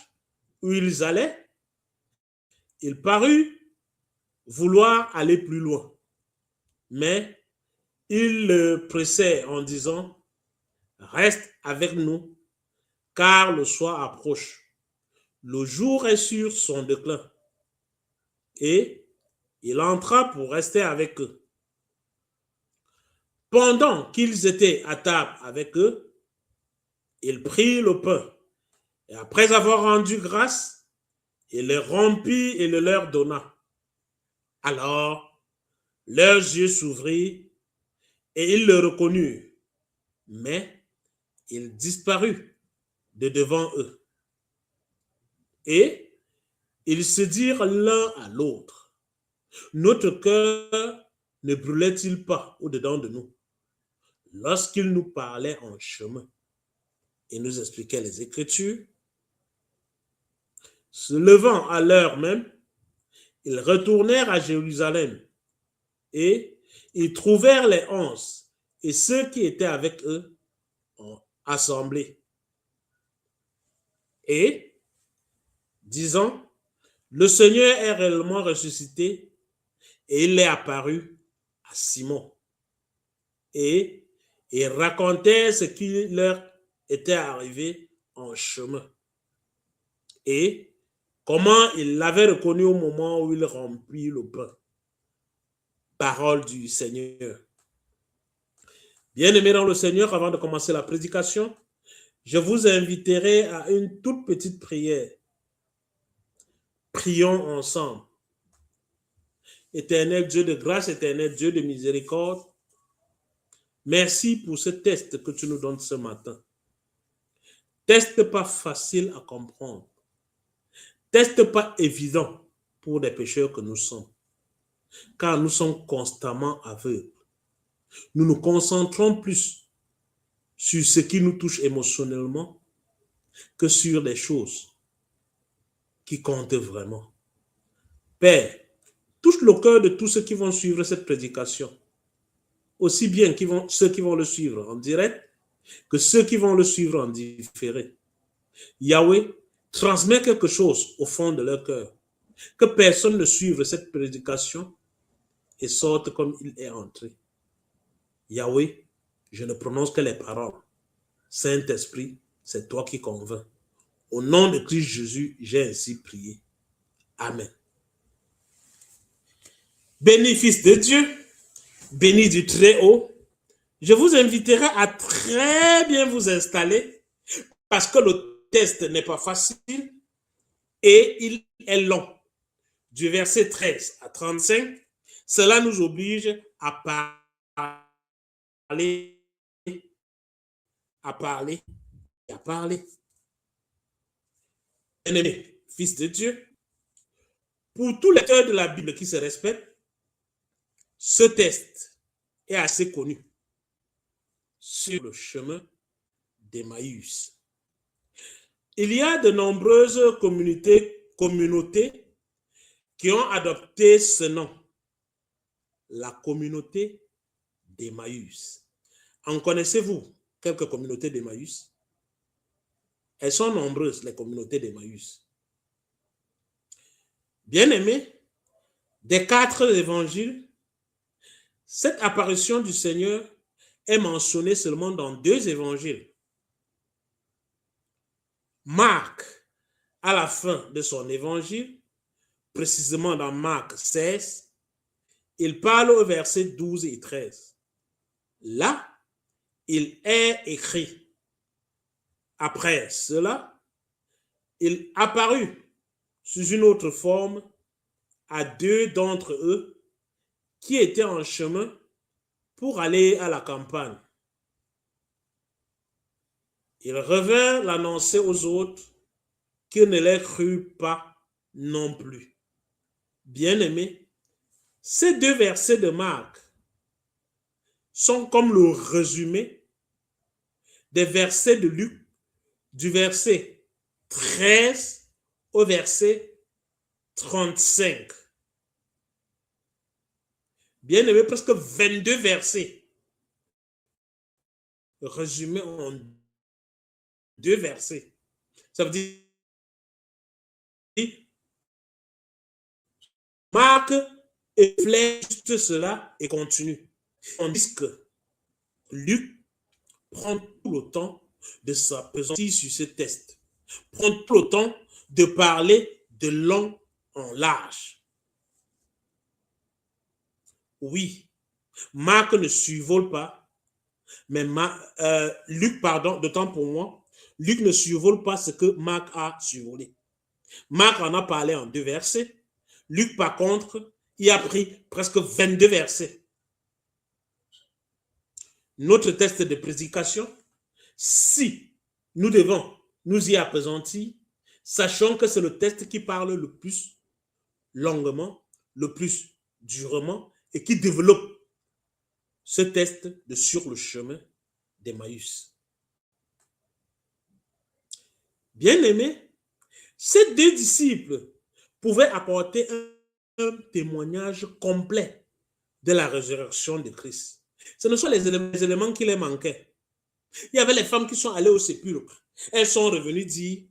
où ils allaient, il parut vouloir aller plus loin. Mais il le pressait en disant, reste avec nous, car le soir approche. Le jour est sur son déclin. Et il entra pour rester avec eux. Pendant qu'ils étaient à table avec eux, il prit le pain. Et après avoir rendu grâce, il le rompit et le leur donna. Alors, leurs yeux s'ouvrirent et ils le reconnurent. Mais il disparut de devant eux. Et ils se dirent l'un à l'autre, notre cœur ne brûlait-il pas au-dedans de nous lorsqu'il nous parlait en chemin et nous expliquait les Écritures? Se levant à l'heure même, ils retournèrent à Jérusalem et ils trouvèrent les 11 et ceux qui étaient avec eux assemblés. Et, disant, le Seigneur est réellement ressuscité et il est apparu à Simon. Et il racontait ce qui leur était arrivé en chemin. Et comment il l'avait reconnu au moment où il remplit le pain. Parole du Seigneur. Bien-aimés dans le Seigneur, avant de commencer la prédication, je vous inviterai à une toute petite prière. Prions ensemble. Éternel Dieu de grâce, éternel Dieu de miséricorde, merci pour ce test que tu nous donnes ce matin. Test pas facile à comprendre. Test pas évident pour des pécheurs que nous sommes. Car nous sommes constamment aveugles. Nous nous concentrons plus sur ce qui nous touche émotionnellement que sur les choses qui comptent vraiment. Père, touche le cœur de tous ceux qui vont suivre cette prédication. Aussi bien ceux qui vont le suivre en direct que ceux qui vont le suivre en différé. Yahweh, transmet quelque chose au fond de leur cœur. Que personne ne suive cette prédication et sorte comme il est entré. Yahweh, je ne prononce que les paroles. Saint-Esprit, c'est toi qui convaincs. Au nom de Christ Jésus, j'ai ainsi prié. Amen. Béni Fils de Dieu, béni du Très-Haut, je vous inviterai à très bien vous installer parce que le test n'est pas facile et il est long. Du verset 13 à 35, cela nous oblige à parler. Bien-aimé, Fils de Dieu, pour tous les lecteurs de la Bible qui se respectent, ce test est assez connu. Sur le chemin d'Emmaüs. Il y a de nombreuses communautés qui ont adopté ce nom, la communauté d'Emmaüs. En connaissez-vous quelques communautés d'Emmaüs? Elles sont nombreuses, les communautés d'Emmaüs. Bien-aimés, des 4 évangiles, cette apparition du Seigneur est mentionnée seulement dans 2 évangiles. Marc, à la fin de son évangile, précisément dans Marc 16, il parle au verset 12 et 13. Là, il est écrit. Après cela, il apparut sous une autre forme à 2 d'entre eux qui étaient en chemin pour aller à la campagne. Il revint l'annoncer aux autres qui ne les crurent pas non plus. Bien-aimés, ces 2 versets de Marc sont comme le résumé des versets de Luc, du verset 13 au verset 35. Bien-aimés, presque 22 versets résumés en 2 versets. Ça veut dire Marc effleure juste cela et continue. Tandis que Luc prend tout le temps de s'appesantir sur ce test. Prend tout le temps de parler de long en large. Oui, Marc ne survole pas, mais Luc, pardon, de temps pour moi, Luc ne survole pas ce que Marc a survolé. Marc en a parlé en 2 versets. Luc, par contre, il a pris presque 22 versets. Notre test de prédication, si nous devons nous y appesantir, sachant que c'est le test qui parle le plus longuement, le plus durement et qui développe ce test de sur le chemin d'Emmaüs. Bien-aimés, ces 2 disciples pouvaient apporter un témoignage complet de la résurrection de Christ. Ce ne sont les éléments qui les manquaient. Il y avait les femmes qui sont allées au sépulcre. Elles sont revenues dire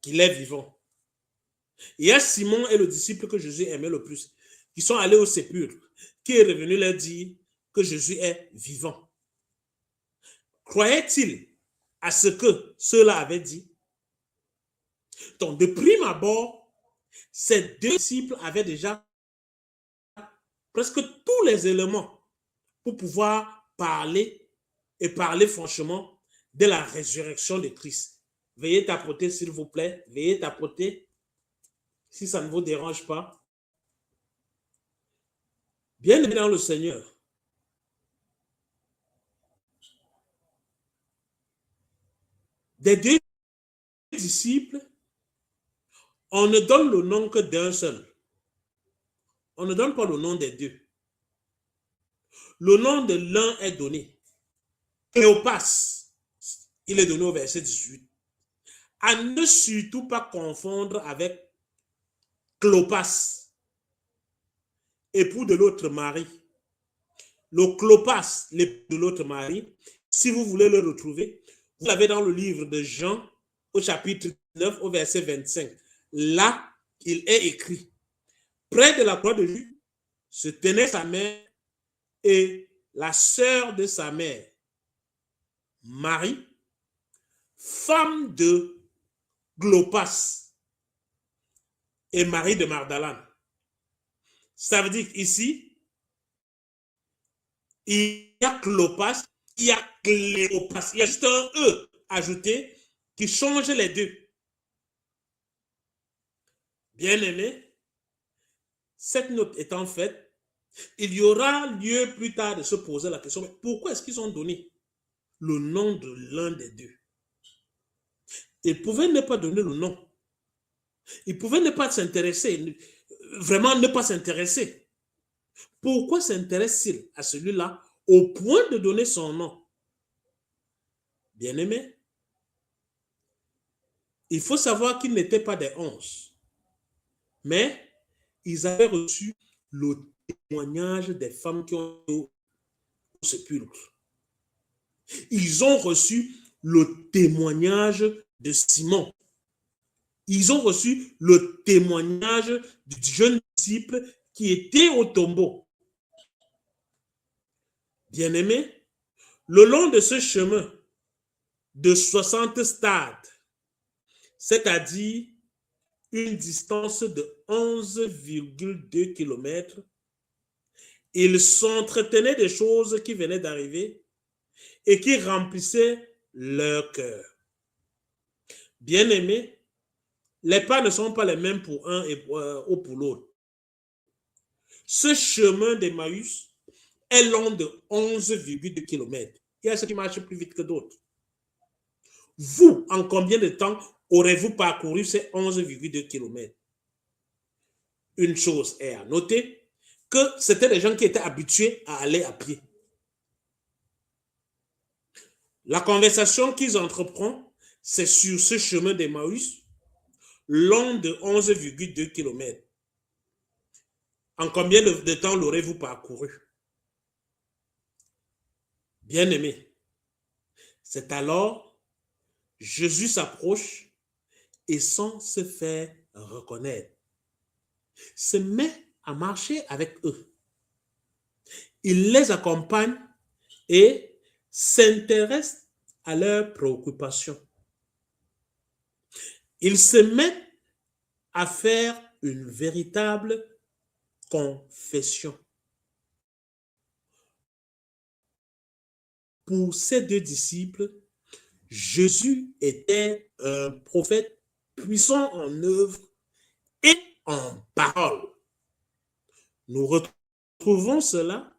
qu'il est vivant. Il y a Simon et le disciple que Jésus aimait le plus, qui sont allés au sépulcre, qui est revenu leur dire que Jésus est vivant. Croyait-il à ce que ceux-là avaient dit? Donc, de prime abord, ces 2 disciples avaient déjà presque tous les éléments pour pouvoir parler et parler franchement de la résurrection de Christ. Veuillez tapoter, s'il vous plaît. Veuillez tapoter, si ça ne vous dérange pas. Bien-aimés dans le Seigneur, des 2 disciples, on ne donne le nom que d'un seul. On ne donne pas le nom des 2. Le nom de l'un est donné. Cléopas, il est donné au verset 18. À ne surtout pas confondre avec Clopas, époux de l'autre Marie. Le Clopas, l'époux de l'autre Marie, si vous voulez le retrouver, vous l'avez dans le livre de Jean, au chapitre 9, au verset 25. Là, il est écrit, près de la croix de Jésus, se tenait sa mère et la sœur de sa mère, Marie, femme de Clopas et Marie de Magdalene. Ça veut dire qu'ici, il y a Clopas, il y a Cléopas. Il y a juste un E ajouté qui change les 2. Bien-aimés, cette note étant faite, il y aura lieu plus tard de se poser la question, mais pourquoi est-ce qu'ils ont donné le nom de l'un des 2? Ils pouvaient ne pas donner le nom. Ils pouvaient ne pas s'intéresser, vraiment ne pas s'intéresser. Pourquoi s'intéresse-t-il à celui-là au point de donner son nom? Bien-aimés, il faut savoir qu'ils n'étaient pas des 11, mais ils avaient reçu le témoignage des femmes qui ont été au sépulcre. Ils ont reçu le témoignage de Simon. Ils ont reçu le témoignage du jeune disciple qui était au tombeau. Bien-aimés, le long de ce chemin de 60 stades, c'est-à-dire une distance de 11,2 km, ils s'entretenaient des choses qui venaient d'arriver et qui remplissaient leur cœur. Bien-aimés, les pas ne sont pas les mêmes pour un ou pour l'autre. Ce chemin d'Emmaüs est long de 11,2 km. Il y a ceux qui marchent plus vite que d'autres. Vous, en combien de temps aurez-vous parcouru ces 11,2 km? Une chose est à noter, que c'était des gens qui étaient habitués à aller à pied. La conversation qu'ils entreprennent, c'est sur ce chemin d'Emmaüs, long de 11,2 km. En combien de temps l'aurez-vous parcouru? Bien-aimé, c'est alors Jésus s'approche et sans se faire reconnaître, se met à marcher avec eux. Il les accompagne et s'intéresse à leurs préoccupations. Il se met à faire une véritable confession. Pour ces deux disciples, Jésus était un prophète puissant en œuvre et en parole. Nous retrouvons cela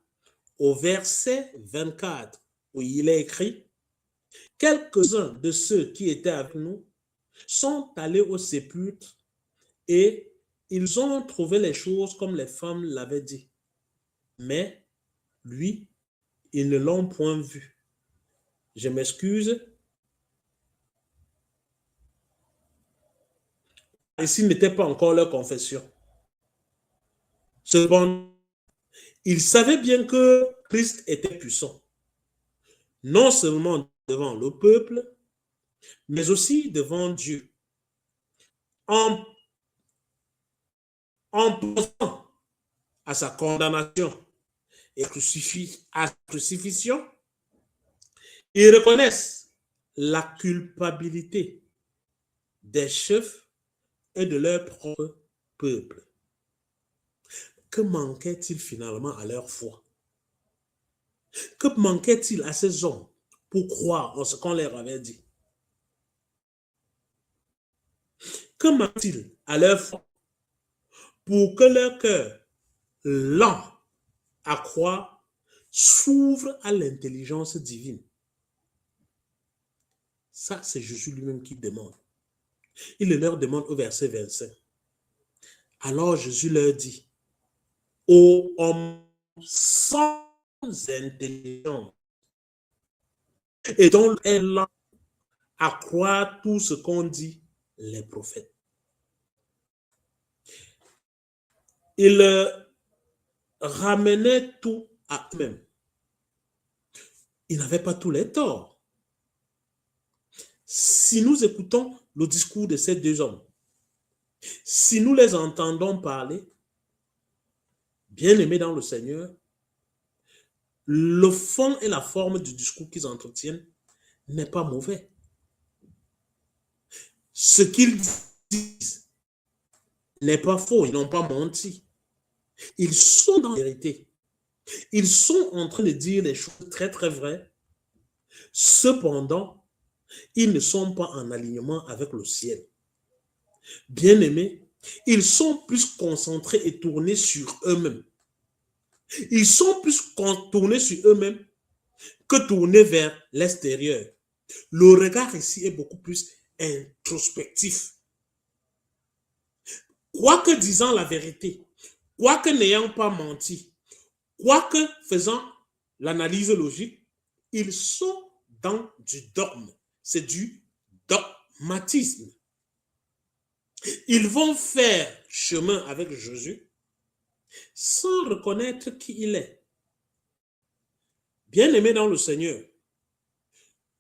au verset 24 où il est écrit: quelques-uns de ceux qui étaient avec nous sont allés au sépulcre et ils ont trouvé les choses comme les femmes l'avaient dit. Mais lui, ils ne l'ont point vu. Je m'excuse. Ici n'était pas encore leur confession. Cependant, ils savaient bien que Christ était puissant, non seulement devant le peuple, mais aussi devant Dieu. En pensant à sa condamnation et à sa crucifixion, ils reconnaissent la culpabilité des chefs et de leur propre peuple. Que manquait-il finalement à leur foi? Que manquait-il à ces hommes pour croire en ce qu'on leur avait dit? Que manquait-il à leur foi pour que leur cœur, lent à croire, s'ouvre à l'intelligence divine? Ça, c'est Jésus lui-même qui demande. Il leur demande au verset 25. Alors Jésus leur dit: ô homme sans intelligence et dont est lent à croire tout ce qu'ont dit les prophètes. Il ramenait tout à eux-mêmes. Ils n'avaient pas tous les torts. Si nous écoutons le discours de ces deux hommes, si nous les entendons parler, bien-aimés dans le Seigneur, le fond et la forme du discours qu'ils entretiennent n'est pas mauvais. Ce qu'ils disent n'est pas faux, ils n'ont pas menti. Ils sont dans la vérité. Ils sont en train de dire des choses très très vraies. Cependant, ils ne sont pas en alignement avec le ciel. Bien-aimés, ils sont plus concentrés et tournés sur eux-mêmes. Ils sont plus tournés sur eux-mêmes que tournés vers l'extérieur. Le regard ici est beaucoup plus introspectif. Quoique disant la vérité, quoique n'ayant pas menti, quoique faisant l'analyse logique, ils sont dans du dogme. C'est du dogmatisme. Ils vont faire chemin avec Jésus sans reconnaître qui il est. Bien-aimés dans le Seigneur,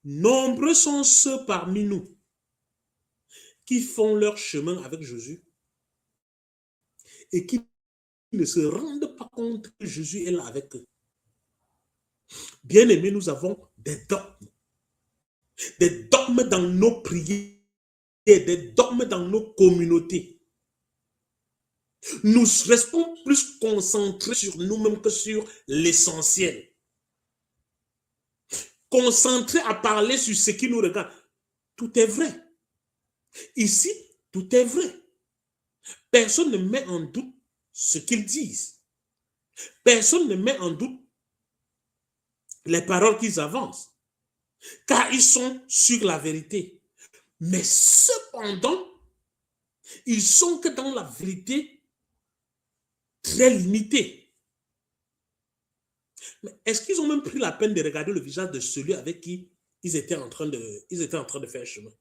nombreux sont ceux parmi nous qui font leur chemin avec Jésus et qui ne se rendent pas compte que Jésus est là avec eux. Bien-aimés, nous avons des dogmes dans nos prières, des dogmes dans nos communautés. Nous restons plus concentrés sur nous-mêmes que sur l'essentiel. Concentrés à parler sur ce qui nous regarde. Tout est vrai. Ici, tout est vrai. Personne ne met en doute ce qu'ils disent. Personne ne met en doute les paroles qu'ils avancent, car ils sont sur la vérité. Mais cependant, ils sont que dans la vérité très limitée. Mais est-ce qu'ils ont même pris la peine de regarder le visage de celui avec qui ils étaient en train de faire chemin?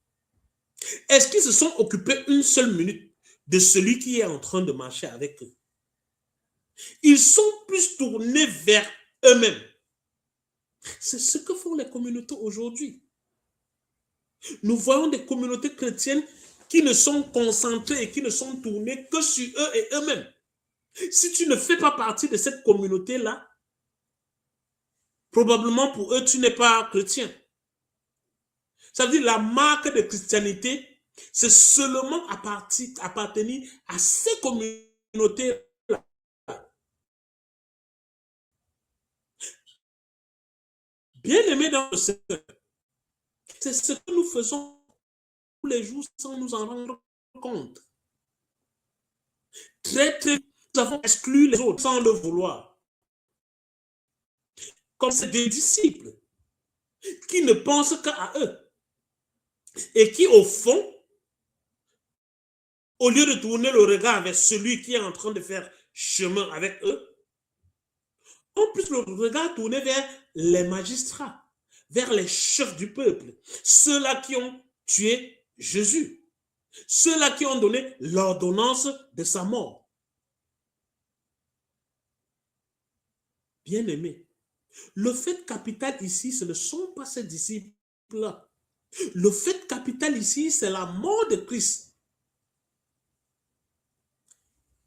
Est-ce qu'ils se sont occupés une seule minute de celui qui est en train de marcher avec eux? Ils sont plus tournés vers eux-mêmes. C'est ce que font les communautés aujourd'hui. Nous voyons des communautés chrétiennes qui ne sont concentrées et qui ne sont tournées que sur eux et eux-mêmes. Si tu ne fais pas partie de cette communauté-là, probablement pour eux, tu n'es pas chrétien. Ça veut dire la marque de christianité, c'est seulement appartenir à ces communautés-là. Bien-aimés dans le Seigneur, c'est ce que nous faisons tous les jours sans nous en rendre compte. Très, nous avons exclu les autres sans le vouloir. Comme c'est des disciples qui ne pensent qu'à eux et qui, au fond, au lieu de tourner le regard vers celui qui est en train de faire chemin avec eux, ont plus le regard tourné vers les magistrats, vers les chefs du peuple, ceux-là qui ont tué Jésus, ceux-là qui ont donné l'ordonnance de sa mort. Bien-aimés, le fait capital ici, ce ne sont pas ces disciples-là. Le fait capital ici, c'est la mort de Christ.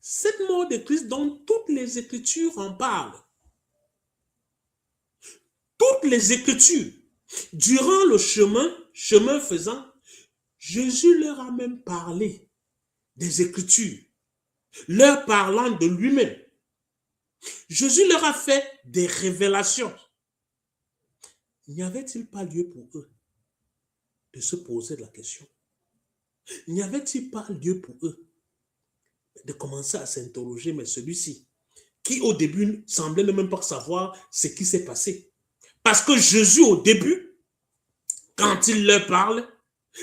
Cette mort de Christ dont toutes les Écritures en parlent. Toutes les Écritures, durant le chemin faisant, Jésus leur a même parlé des Écritures, leur parlant de lui-même. Jésus leur a fait des révélations. N'y avait-il pas lieu pour eux de se poser la question? N'y avait-il pas lieu pour eux de commencer à s'interroger, mais celui-ci, qui au début semblait ne même pas savoir ce qui s'est passé? Parce que Jésus, au début, quand il leur parle,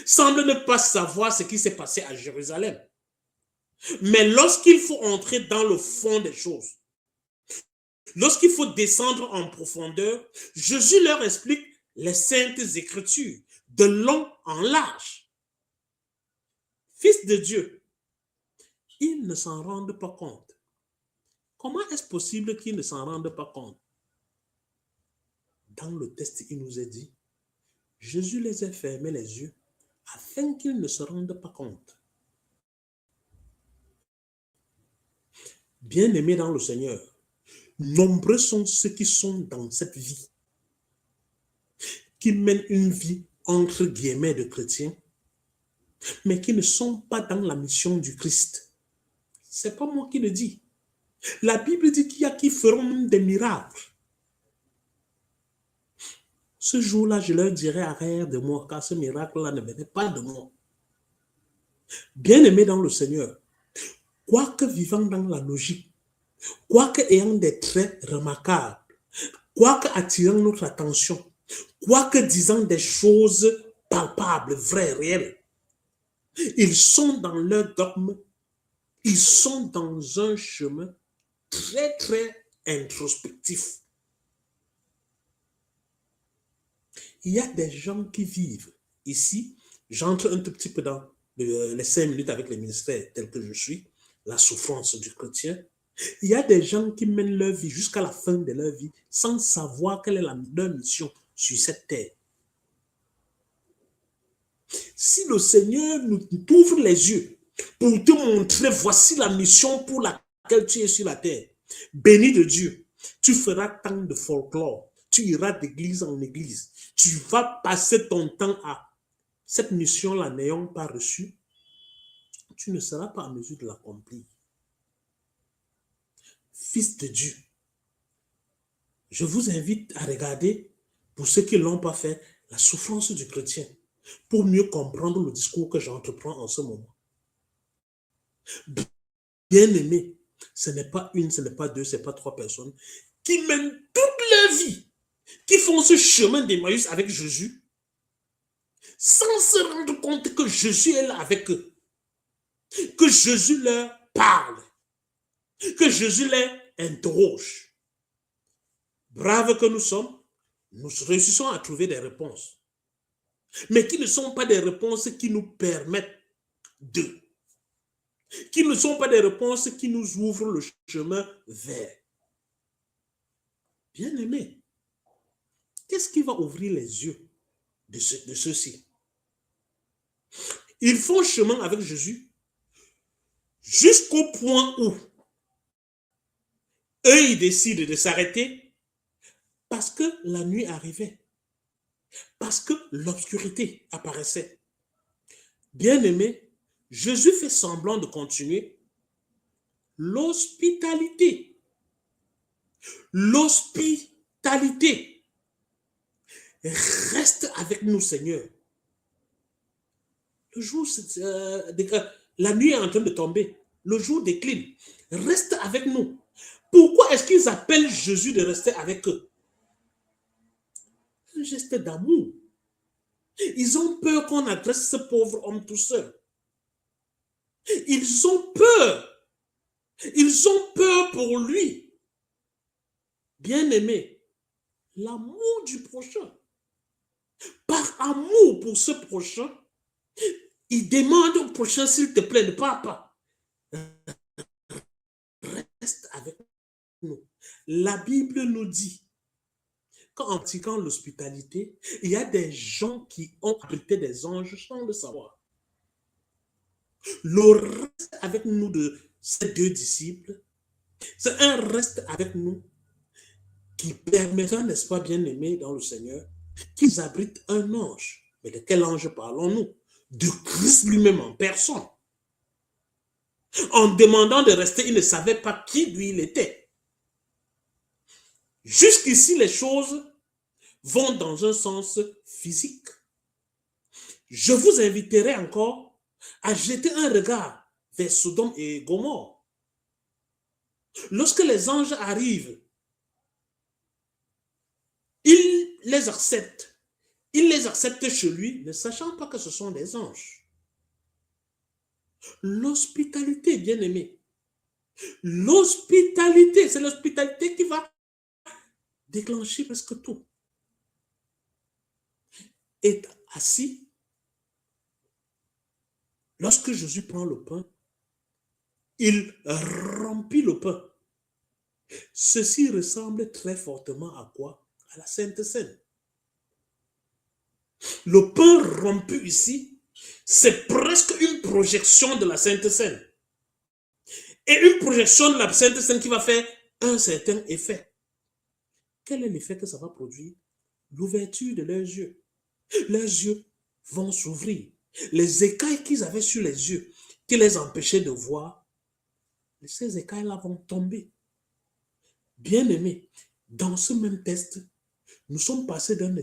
semble ne pas savoir ce qui s'est passé à Jérusalem. Mais lorsqu'il faut entrer dans le fond des choses, lorsqu'il faut descendre en profondeur, Jésus leur explique les saintes écritures, de long en large. Fils de Dieu, ils ne s'en rendent pas compte. Comment est-ce possible qu'ils ne s'en rendent pas compte? Dans le texte, il nous est dit, Jésus les a fermés les yeux afin qu'ils ne se rendent pas compte. Bien-aimés dans le Seigneur, nombreux sont ceux qui sont dans cette vie, qui mènent une vie entre guillemets de chrétiens, mais qui ne sont pas dans la mission du Christ. Ce n'est pas moi qui le dis. La Bible dit qu'il y a qui feront même des miracles. Ce jour-là, je leur dirai arrière de moi, car ce miracle-là ne venait pas de moi. Bien-aimés dans le Seigneur, quoique vivant dans la logique, quoique ayant des traits remarquables, quoique attirant notre attention, quoique disant des choses palpables, vraies, réelles, ils sont dans leur dogme, ils sont dans un chemin très, très introspectif. Il y a des gens qui vivent ici. J'entre un tout petit peu dans les 5 minutes avec les ministères tels que je suis, la souffrance du chrétien. Il y a des gens qui mènent leur vie jusqu'à la fin de leur vie sans savoir quelle est leur mission sur cette terre. Si le Seigneur nous ouvre les yeux pour te montrer, voici la mission pour laquelle tu es sur la terre, béni de Dieu, tu feras tant de folklore, tu iras d'église en église, tu vas passer ton temps à cette mission-là n'ayant pas reçu, tu ne seras pas en mesure de l'accomplir. Fils de Dieu, je vous invite à regarder, pour ceux qui ne l'ont pas fait, la souffrance du chrétien, pour mieux comprendre le discours que j'entreprends en ce moment. Bien-aimé, ce n'est pas une, ce n'est pas deux, ce n'est pas trois personnes qui mènent toute leur vie, qui font ce chemin d'Emmaüs avec Jésus, sans se rendre compte que Jésus est là avec eux, que Jésus leur parle, que Jésus les interroge. Braves que nous sommes, nous réussissons à trouver des réponses, mais qui ne sont pas des réponses qui nous permettent qui ne sont pas des réponses qui nous ouvrent le chemin vers. Bien-aimé, qu'est-ce qui va ouvrir les yeux de ceux-ci? Ils font chemin avec Jésus jusqu'au point où eux, ils décident de s'arrêter parce que la nuit arrivait, parce que l'obscurité apparaissait. Bien-aimé, Jésus fait semblant de continuer. L'hospitalité. L'hospitalité. Reste avec nous, Seigneur. Le jour, la nuit est en train de tomber. Le jour décline. Reste avec nous. Pourquoi est-ce qu'ils appellent Jésus de rester avec eux? Un geste d'amour. Ils ont peur qu'on adresse ce pauvre homme tout seul. Ils ont peur. Ils ont peur pour lui. Bien-aimé, l'amour du prochain. Par amour pour ce prochain, il demande au prochain, s'il te plaît, ne pars pas. Reste avec nous. La Bible nous dit qu'en pratiquant l'hospitalité, il y a des gens qui ont abrité des anges sans le savoir. Le reste avec nous de ces deux disciples, c'est un reste avec nous qui permettra, n'est-ce pas, bien aimé dans le Seigneur, qu'ils abritent un ange. Mais de quel ange parlons-nous? De Christ lui-même en personne. En demandant de rester, il ne savait pas qui lui il était. Jusqu'ici, les choses vont dans un sens physique. Je vous inviterai encore à jeter un regard vers Sodome et Gomorrhe. Lorsque les anges arrivent, il les accepte. Il les accepte chez lui, ne sachant pas que ce sont des anges. L'hospitalité, bien aimé. L'hospitalité, c'est l'hospitalité qui va déclencher presque tout. Et assis, lorsque Jésus prend le pain, il remplit le pain. Ceci ressemble très fortement à quoi? À la Sainte Seine. Le pain rompu ici, c'est presque une projection de la Sainte Seine. Et une projection de la Sainte Seine qui va faire un certain effet. Quel est l'effet que ça va produire? L'ouverture de leurs yeux. Leurs yeux vont s'ouvrir. Les écailles qu'ils avaient sur les yeux, qui les empêchaient de voir, ces écailles-là vont tomber. Bien-aimés, dans ce même test, nous sommes passés d'un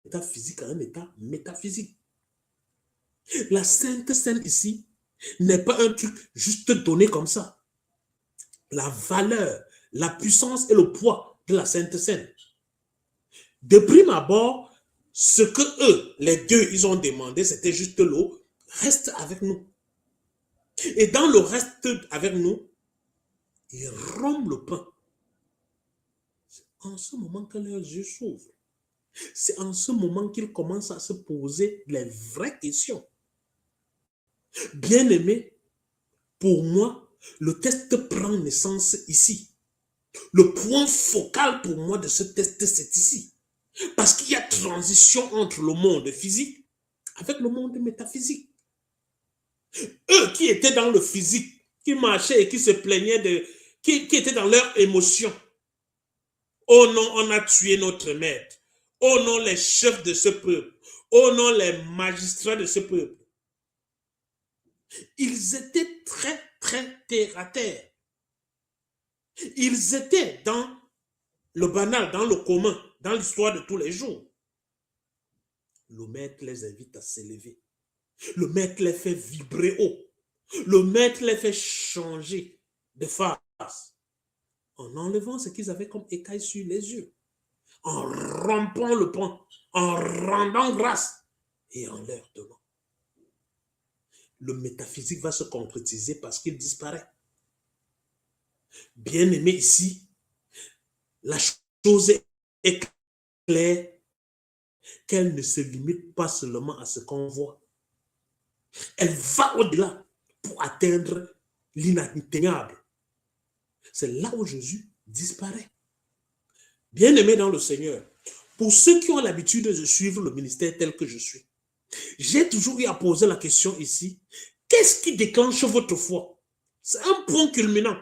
état physique à un état métaphysique. La Sainte Seine ici n'est pas un truc juste donné comme ça. La valeur, la puissance et le poids de la Sainte Seine. De prime abord, ce que eux, les deux, ils ont demandé, c'était juste l'eau. Reste avec nous. Et dans le reste avec nous, ils rompent le pain. C'est en ce moment que leurs yeux s'ouvrent. C'est en ce moment qu'il commence à se poser les vraies questions. Bien-aimé, pour moi, le test prend naissance ici. Le point focal pour moi de ce test, c'est ici. Parce qu'il y a transition entre le monde physique avec le monde métaphysique. Eux qui étaient dans le physique, qui marchaient et qui se plaignaient qui étaient dans leur émotion. Oh non, on a tué notre maître. Oh non, les chefs de ce peuple. Oh non, les magistrats de ce peuple. Ils étaient très, très terre à terre. Ils étaient dans le banal, dans le commun, dans l'histoire de tous les jours. Le maître les invite à s'élever. Le maître les fait vibrer haut. Le maître les fait changer de face en enlevant ce qu'ils avaient comme écailles sur les yeux, en rompant le pont, en rendant grâce et en leur donnant. Le métaphysique va se concrétiser parce qu'il disparaît. Bien aimé ici, la chose est claire qu'elle ne se limite pas seulement à ce qu'on voit. Elle va au-delà pour atteindre l'inatteignable. C'est là où Jésus disparaît. Bien aimé dans le Seigneur, pour ceux qui ont l'habitude de suivre le ministère tel que je suis, j'ai toujours eu à poser la question ici, qu'est-ce qui déclenche votre foi? C'est un point culminant.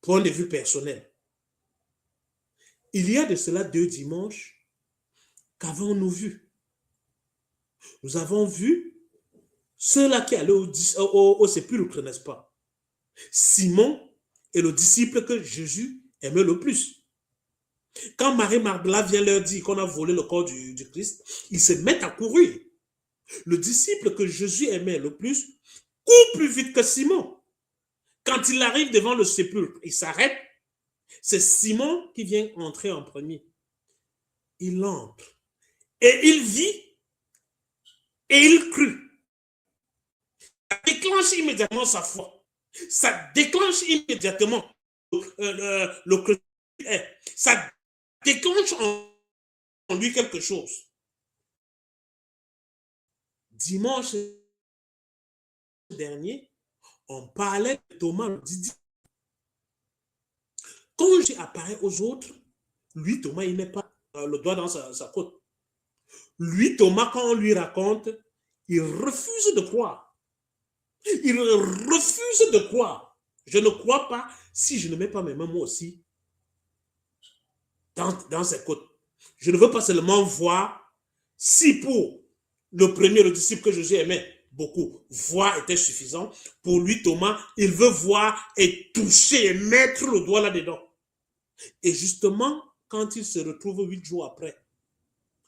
Point de vue personnel. Il y a de cela 2 dimanches, qu'avons-nous vu? Nous avons vu ceux-là qui allaient au sépulcre, n'est-ce pas? Simon est le disciple que Jésus aimait le plus. Quand Marie-Magdala vient leur dire qu'on a volé le corps du Christ, ils se mettent à courir. Le disciple que Jésus aimait le plus court plus vite que Simon. Quand il arrive devant le sépulcre, il s'arrête. C'est Simon qui vient entrer en premier. Il entre et il vit et il crut. Ça déclenche immédiatement sa foi. Ça déclenche immédiatement le chrétien. Ça déclenche en lui quelque chose. Dimanche dernier, on parlait de Thomas le Didyme. Quand Jésus apparaît aux autres, lui, Thomas, il n'est pas le doigt dans sa côte. Lui, Thomas, quand on lui raconte, il refuse de croire. Il refuse de croire. Je ne crois pas si je ne mets pas mes mains, moi aussi, dans ses côtes. Je ne veux pas seulement voir si pour le premier, le disciple que Jésus aimait beaucoup, voir était suffisant. Pour lui, Thomas, il veut voir et toucher et mettre le doigt là-dedans. Et justement, quand il se retrouve 8 jours après,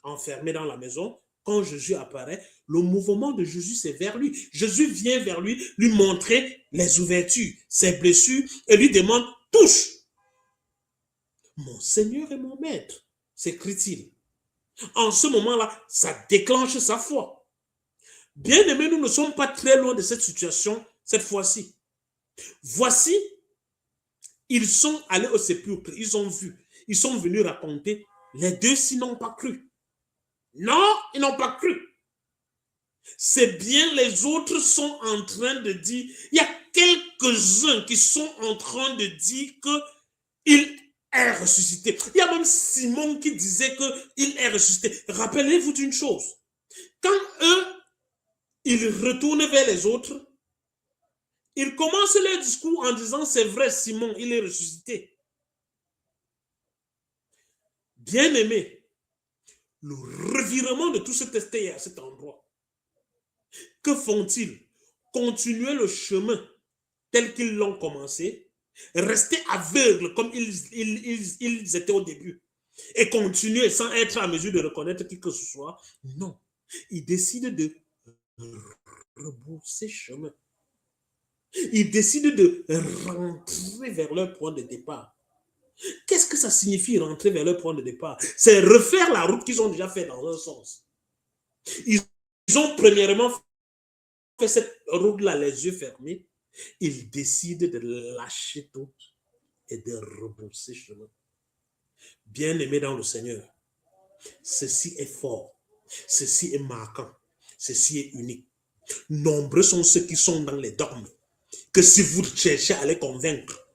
enfermé dans la maison, quand Jésus apparaît, le mouvement de Jésus, c'est vers lui. Jésus vient vers lui, lui montrer les ouvertures, ses blessures, et lui demande, touche. Mon Seigneur et mon Maître, s'écrie-t-il. En ce moment-là, ça déclenche sa foi. Bien aimé, nous ne sommes pas très loin de cette situation cette fois-ci. Voici, ils sont allés au sépulcre, ils ont vu, ils sont venus raconter, les deux s'y n'ont pas cru. Non, ils n'ont pas cru. C'est bien les autres sont en train de dire, il y a quelques-uns qui sont en train de dire qu'il est ressuscité. Il y a même Simon qui disait qu'il est ressuscité. Rappelez-vous d'une chose, quand eux, ils retournent vers les autres, ils commencent leur discours en disant, c'est vrai, Simon, il est ressuscité. Bien aimé, le revirement de tout ce test est à cet endroit. Que font-ils? Continuer le chemin tel qu'ils l'ont commencé, rester aveugles comme ils étaient au début, et continuer sans être en mesure de reconnaître qui que ce soit? Non. Ils décident de rebourser chemin. Ils décident de rentrer vers leur point de départ. Qu'est-ce que ça signifie rentrer vers leur point de départ? C'est refaire la route qu'ils ont déjà fait dans un sens. Ils ont premièrement fait cette route-là les yeux fermés. Ils décident de lâcher tout et de rebourser chemin. Bien-aimé dans le Seigneur, Ceci est fort, ceci est marquant, ceci est unique. Nombreux sont ceux qui sont dans les dogmes, que si vous cherchez à les convaincre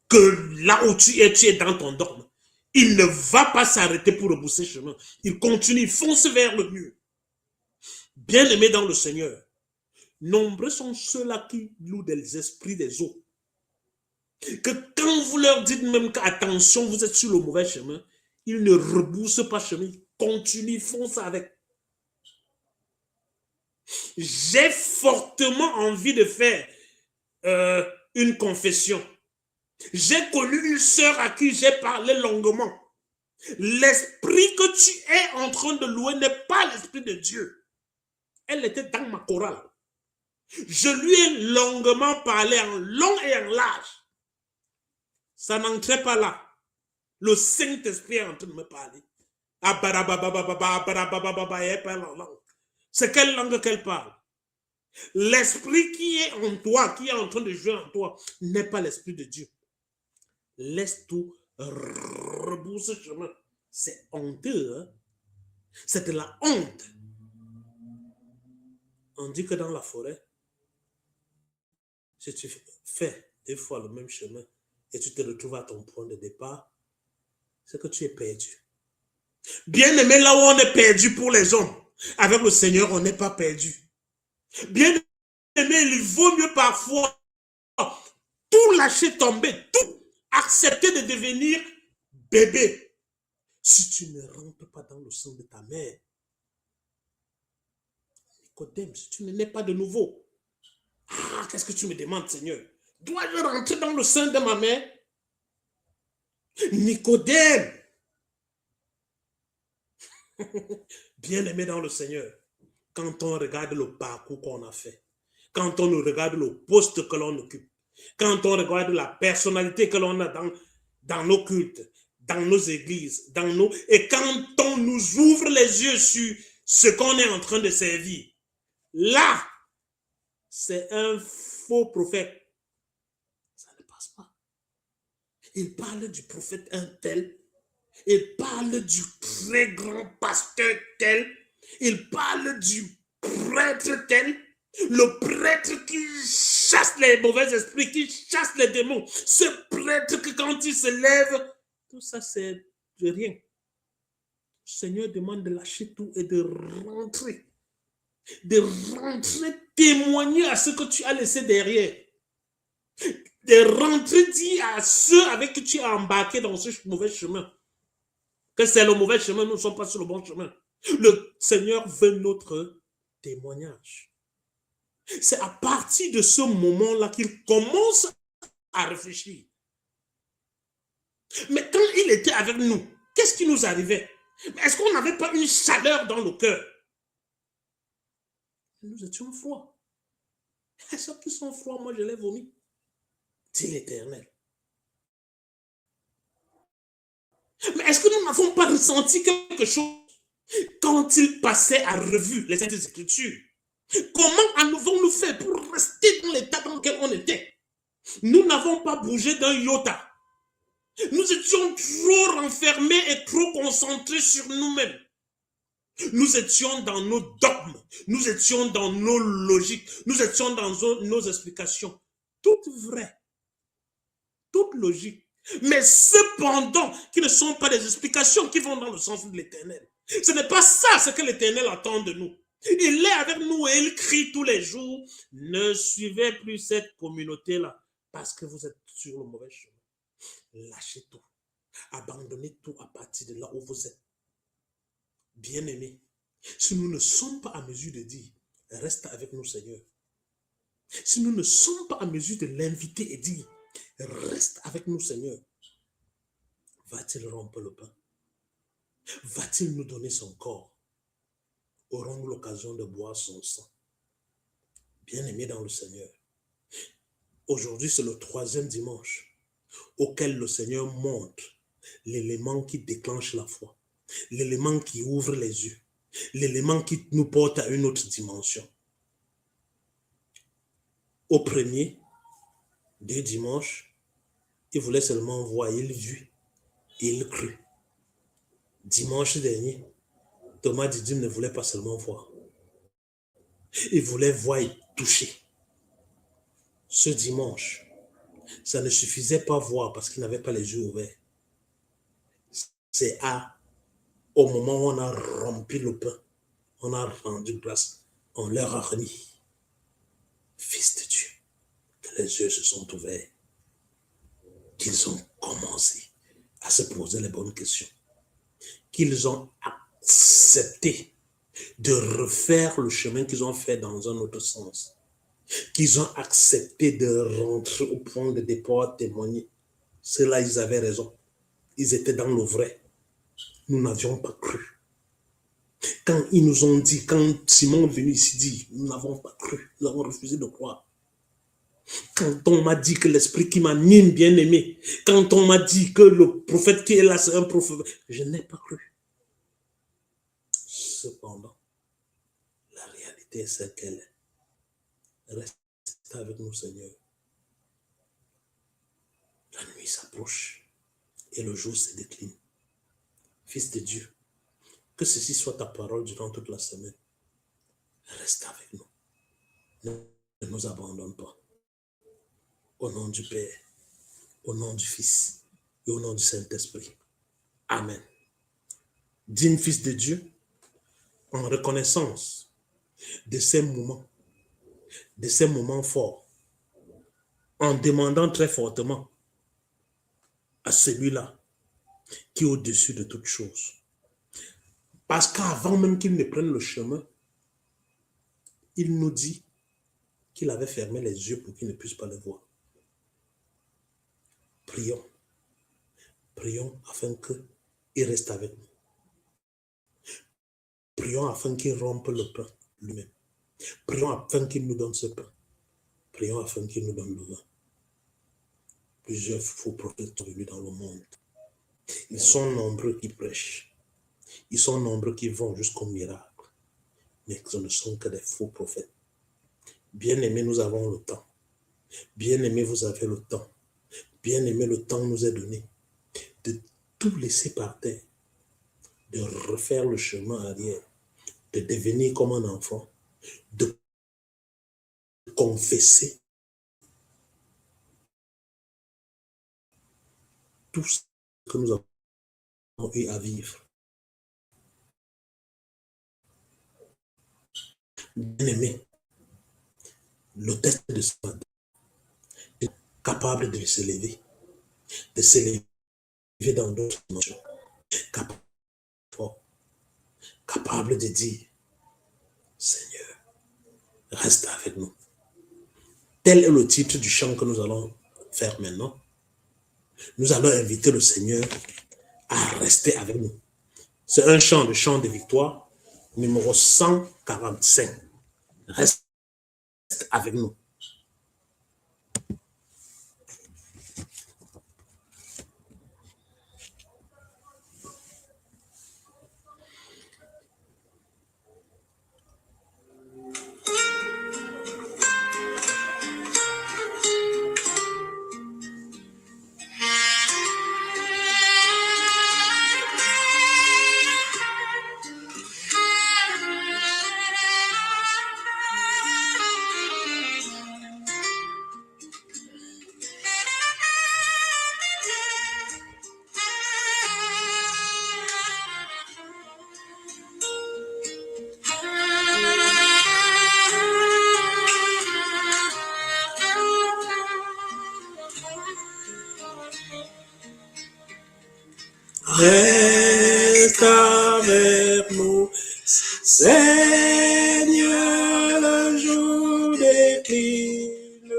que là où tu es dans ton dogme, il ne va pas s'arrêter pour rebousser chemin. Il continue, il fonce vers le mur. Bien-aimés dans le Seigneur, nombreux sont ceux-là qui louent des esprits des eaux. Que quand vous leur dites même qu'attention, vous êtes sur le mauvais chemin, ils ne reboussent pas chemin, ils continuent, ils foncent avec. J'ai fortement envie de faire une confession. J'ai connu une sœur à qui j'ai parlé longuement. L'esprit que tu es en train de louer n'est pas l'esprit de Dieu. Elle était dans ma chorale. Je lui ai longuement parlé en long et en large. Ça n'entrait pas là. Le Saint-Esprit est en train de me parler. C'est quelle langue qu'elle parle? L'esprit qui est en toi, qui est en train de jouer en toi, n'est pas l'esprit de Dieu. Laisse tout rebousse chemin. C'est honteux. Hein? C'est de la honte. On dit que dans la forêt, si tu fais deux fois le même chemin et tu te retrouves à ton point de départ, c'est que tu es perdu. Bien aimé, là où on est perdu pour les hommes, avec le Seigneur, on n'est pas perdu. Bien aimé, il vaut mieux parfois tout lâcher tomber, tout accepter de devenir bébé. Si tu ne rentres pas dans le sang de ta mère, Nicodème, si tu ne nais pas de nouveau, qu'est-ce que tu me demandes, Seigneur? Dois-je rentrer dans le sein de ma mère? Nicodème, bien-aimé dans le Seigneur, quand on regarde le parcours qu'on a fait, quand on regarde le poste que l'on occupe, quand on regarde la personnalité que l'on a dans nos cultes, dans nos églises, et quand on nous ouvre les yeux sur ce qu'on est en train de servir, là, c'est un faux prophète. Ça ne passe pas. Il parle du prophète un tel, il parle du très grand pasteur tel, il parle du prêtre tel, le prêtre qui chasse les mauvais esprits, qui chasse les démons, ce prêtre que quand il se lève, tout ça c'est de rien. Le Seigneur demande de lâcher tout et de rentrer témoigner à ce que tu as laissé derrière, de rentrer dire à ceux avec qui tu as embarqué dans ce mauvais chemin que c'est le mauvais chemin, nous ne sommes pas sur le bon chemin. Le Seigneur veut notre témoignage. C'est à partir de ce moment-là qu'il commence à réfléchir. Mais quand il était avec nous, qu'est-ce qui nous arrivait? Est-ce qu'on n'avait pas une chaleur dans le cœur? Nous étions froids. Et ceux qui sont froids, moi je les vomis. C'est l'Éternel. Mais est-ce que nous n'avons pas ressenti quelque chose quand il passait à revue les Saintes Écritures? Comment avons-nous fait pour rester dans l'état dans lequel on était? Nous n'avons pas bougé d'un iota. Nous étions trop renfermés et trop concentrés sur nous-mêmes. Nous étions dans nos dogmes, nous étions dans nos logiques, nous étions dans nos explications. Toutes vraies, toutes logiques. Mais cependant, qui ne sont pas des explications qui vont dans le sens de l'Éternel. Ce n'est pas ça ce que l'Éternel attend de nous. Il est avec nous et il crie tous les jours, ne suivez plus cette communauté-là parce que vous êtes sur le mauvais chemin. Lâchez tout, abandonnez tout à partir de là où vous êtes. Bien-aimés, si nous ne sommes pas à mesure de dire, reste avec nous Seigneur. Si nous ne sommes pas à mesure de l'inviter et dire, reste avec nous Seigneur, va-t-il rompre le pain? Va-t-il nous donner son corps? Aurons-nous l'occasion de boire son sang? Bien-aimés dans le Seigneur, aujourd'hui c'est le 3e dimanche auquel le Seigneur montre l'élément qui déclenche la foi, l'élément qui ouvre les yeux, l'élément qui nous porte à une autre dimension. Au premier, 2 dimanches, il voulait seulement voir, il vit, il crut. Dimanche dernier, Thomas Didim ne voulait pas seulement voir. Il voulait voir et toucher. Ce dimanche, ça ne suffisait pas voir parce qu'il n'avait pas les yeux ouverts. C'est au moment où on a rempli le pain, on a rendu grâce, on leur a remis. Fils de Dieu, que les yeux se sont ouverts, qu'ils ont commencé à se poser les bonnes questions, qu'ils ont accepté de refaire le chemin qu'ils ont fait dans un autre sens, qu'ils ont accepté de rentrer au point de départ, témoigner. Ceux-là, ils avaient raison. Ils étaient dans le vrai. Nous n'avions pas cru. Quand ils nous ont dit, quand Simon est venu ici dit, nous n'avons pas cru, nous avons refusé de croire. Quand on m'a dit que l'esprit qui m'anime, bien aimé, quand on m'a dit que le prophète qui est là, c'est un prophète, je n'ai pas cru. Cependant, la réalité est celle qu'elle est. Reste avec nous, Seigneur. La nuit s'approche et le jour se décline. Fils de Dieu, que ceci soit ta parole durant toute la semaine. Reste avec nous. Ne nous abandonne pas. Au nom du Père, au nom du Fils et au nom du Saint-Esprit. Amen. Digne Fils de Dieu, en reconnaissance de ces moments forts, en demandant très fortement à celui-là qui est au-dessus de toutes choses. Parce qu'avant même qu'il ne prenne le chemin, il nous dit qu'il avait fermé les yeux pour qu'il ne puisse pas le voir. Prions. Prions afin qu'il reste avec nous. Prions afin qu'il rompe le pain lui-même. Prions afin qu'il nous donne ce pain. Prions afin qu'il nous donne le vin. Plusieurs faux prophètes sont venus dans le monde. Ils sont nombreux qui prêchent. Ils sont nombreux qui vont jusqu'au miracle. Mais ce ne sont que des faux prophètes. Bien-aimés, nous avons le temps. Bien-aimés, vous avez le temps. Bien-aimés, le temps nous est donné de tout laisser par terre, de refaire le chemin arrière, de devenir comme un enfant, de confesser tout ce que nous avons eu à vivre. Bien-aimé, le test de ce matin est capable de s'élever dans d'autres dimensions, capable de dire, Seigneur, reste avec nous. Tel est le titre du chant que nous allons faire maintenant. Nous allons inviter le Seigneur à rester avec nous. C'est un chant de victoire, numéro 145. Reste avec nous. Reste avec nous, Seigneur, le jour décline,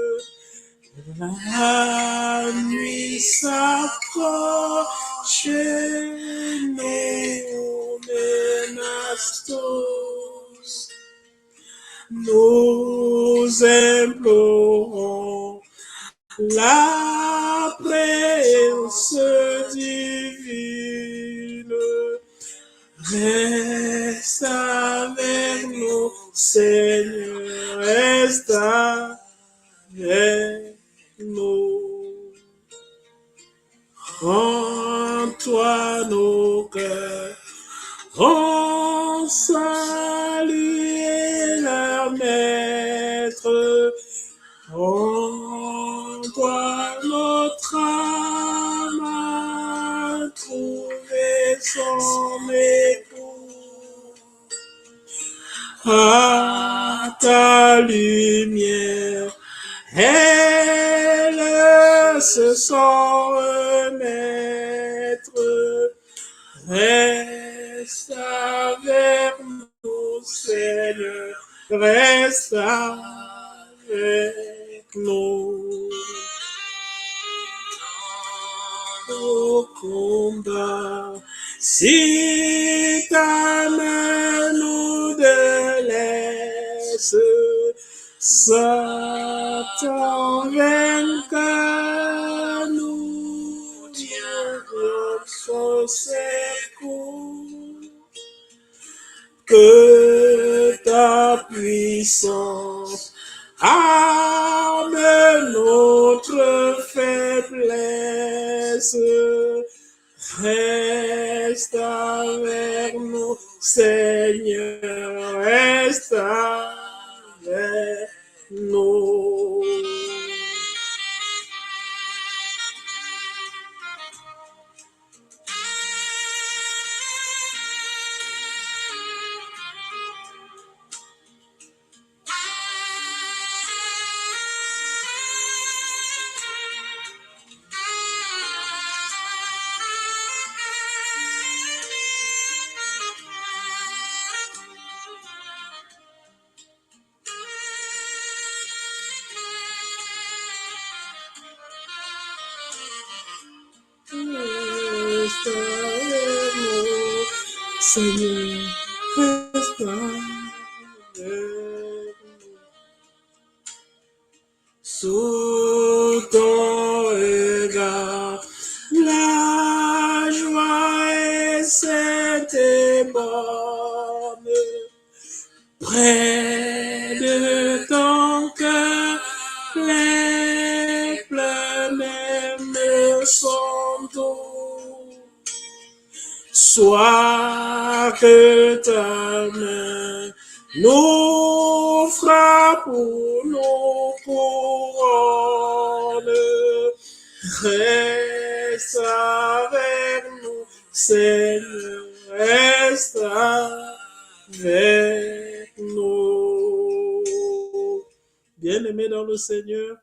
la nuit s'approche, nous menace tous, nous implorons la présence divine. Reste avec nous, Seigneur, reste avec nous. Rends-toi nos cœurs rends saluer leur maître. En toi notre âme a trouvé son époux. À ta lumière, elle se sent remettre. Reste avec nous, Seigneur, reste avec nous. Au combat, si ta main nous délaisse, Satan vainqueur, nous viendrons au secours. Que ta puissance arme notre faiblesse. Reste avec nous, Seigneur, reste avec nous. Seigneur, reste avec nous. Sous ton regard, la joie est sainte et bonne. Près de ton cœur, les pleurs même sont doux. Soit que ta main nous frappe ou nous couronne. Reste avec nous, Seigneur, reste avec nous. Bien-aimés dans le Seigneur,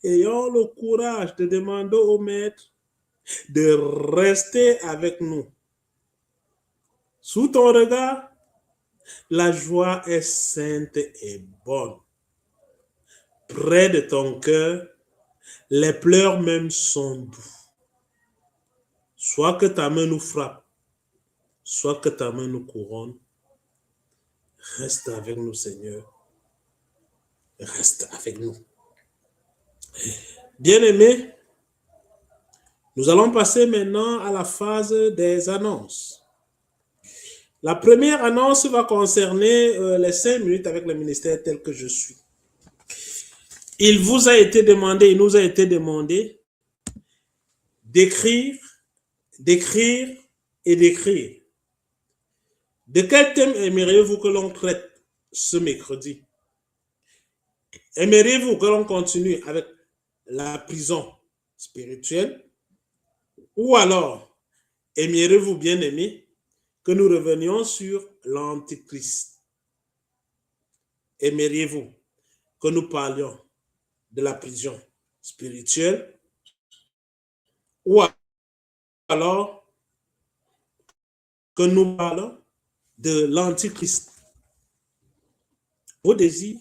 ayons le courage de demander au Maître de rester avec nous. Sous ton regard, la joie est sainte et bonne. Près de ton cœur, les pleurs même sont doux. Soit que ta main nous frappe, soit que ta main nous couronne. Reste avec nous, Seigneur. Reste avec nous. Bien-aimés, nous allons passer maintenant à la phase des annonces. La première annonce va concerner les 5 minutes avec le ministère tel que je suis. Il vous a été demandé, il nous a été demandé d'écrire et d'écrire. De quel thème aimeriez-vous que l'on traite ce mercredi? Aimeriez-vous que l'on continue avec la prison spirituelle? Ou alors, aimeriez-vous, bien aimé, que nous revenions sur l'Antichrist? Aimeriez-vous que nous parlions de la prison spirituelle? Ou alors que nous parlons de l'Antichrist? Vos désirs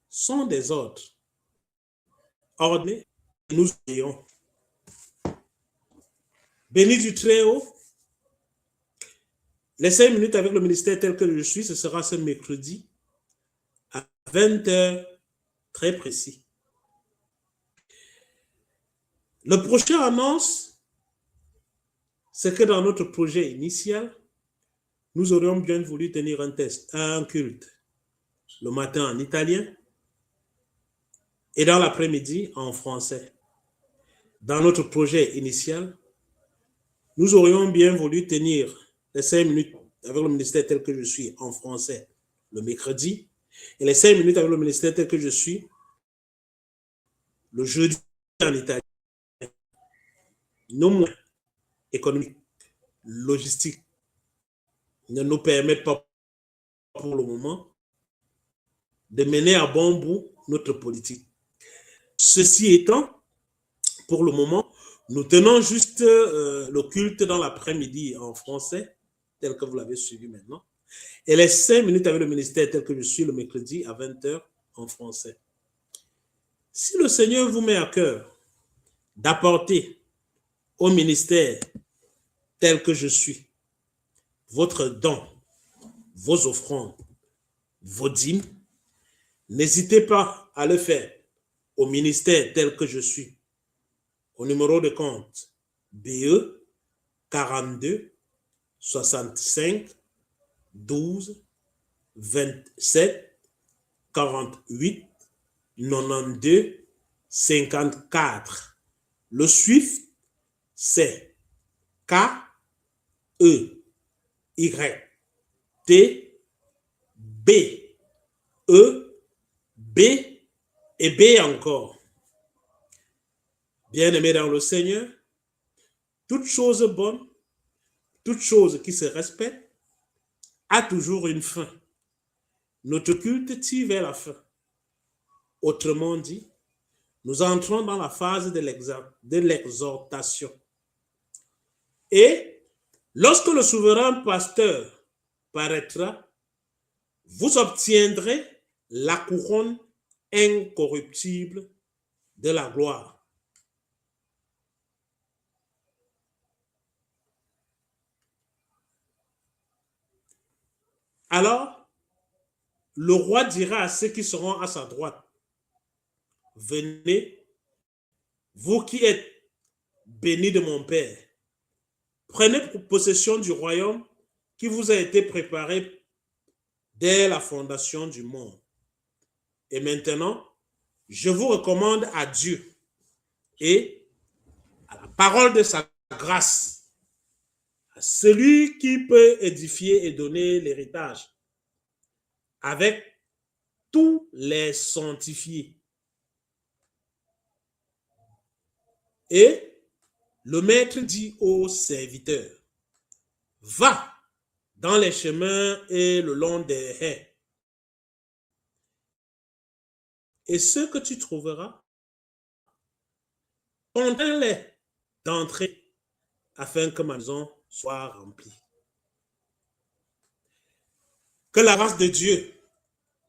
sont des ordres ordonnés et nous ayons. Béni du Très-Haut, les 5 minutes avec le ministère tel que je suis, ce sera ce mercredi à 20h, très précis. Le prochain annonce, c'est que dans notre projet initial, nous aurions bien voulu tenir un culte le matin en italien et dans l'après-midi en français. Dans notre projet initial, nous aurions bien voulu tenir les 5 minutes avec le ministère tel que je suis en français le mercredi et les 5 minutes avec le ministère tel que je suis le jeudi en Italie. Nos moyens économiques, logistiques ne nous permettent pas pour le moment de mener à bon bout notre politique. Ceci étant, pour le moment, nous tenons juste le culte dans l'après-midi en français, tel que vous l'avez suivi maintenant, et les 5 minutes avec le ministère tel que je suis le mercredi à 20h en français. Si le Seigneur vous met à cœur d'apporter au ministère tel que je suis votre don, vos offrandes, vos dîmes, n'hésitez pas à le faire au ministère tel que je suis, au numéro de compte BE 42 65 12 27 48 92 54. Le SWIFT, c'est KEYTB et B encore. Bien-aimés dans le Seigneur, toute chose bonne, toute chose qui se respecte, a toujours une fin. Notre culte tire vers la fin. Autrement dit, nous entrons dans la phase de l'exhortation. Et lorsque le souverain pasteur paraîtra, vous obtiendrez la couronne incorruptible de la gloire. Alors, le roi dira à ceux qui seront à sa droite, venez, vous qui êtes bénis de mon Père, prenez possession du royaume qui vous a été préparé dès la fondation du monde. Et maintenant, je vous recommande à Dieu et à la parole de sa grâce, à celui qui peut édifier et donner l'héritage, avec tous les sanctifiés. Et le maître dit au serviteur, va dans les chemins et le long des haies. Et ce que tu trouveras, contins-les d'entrer afin que ma maison soit remplie. Que la grâce de Dieu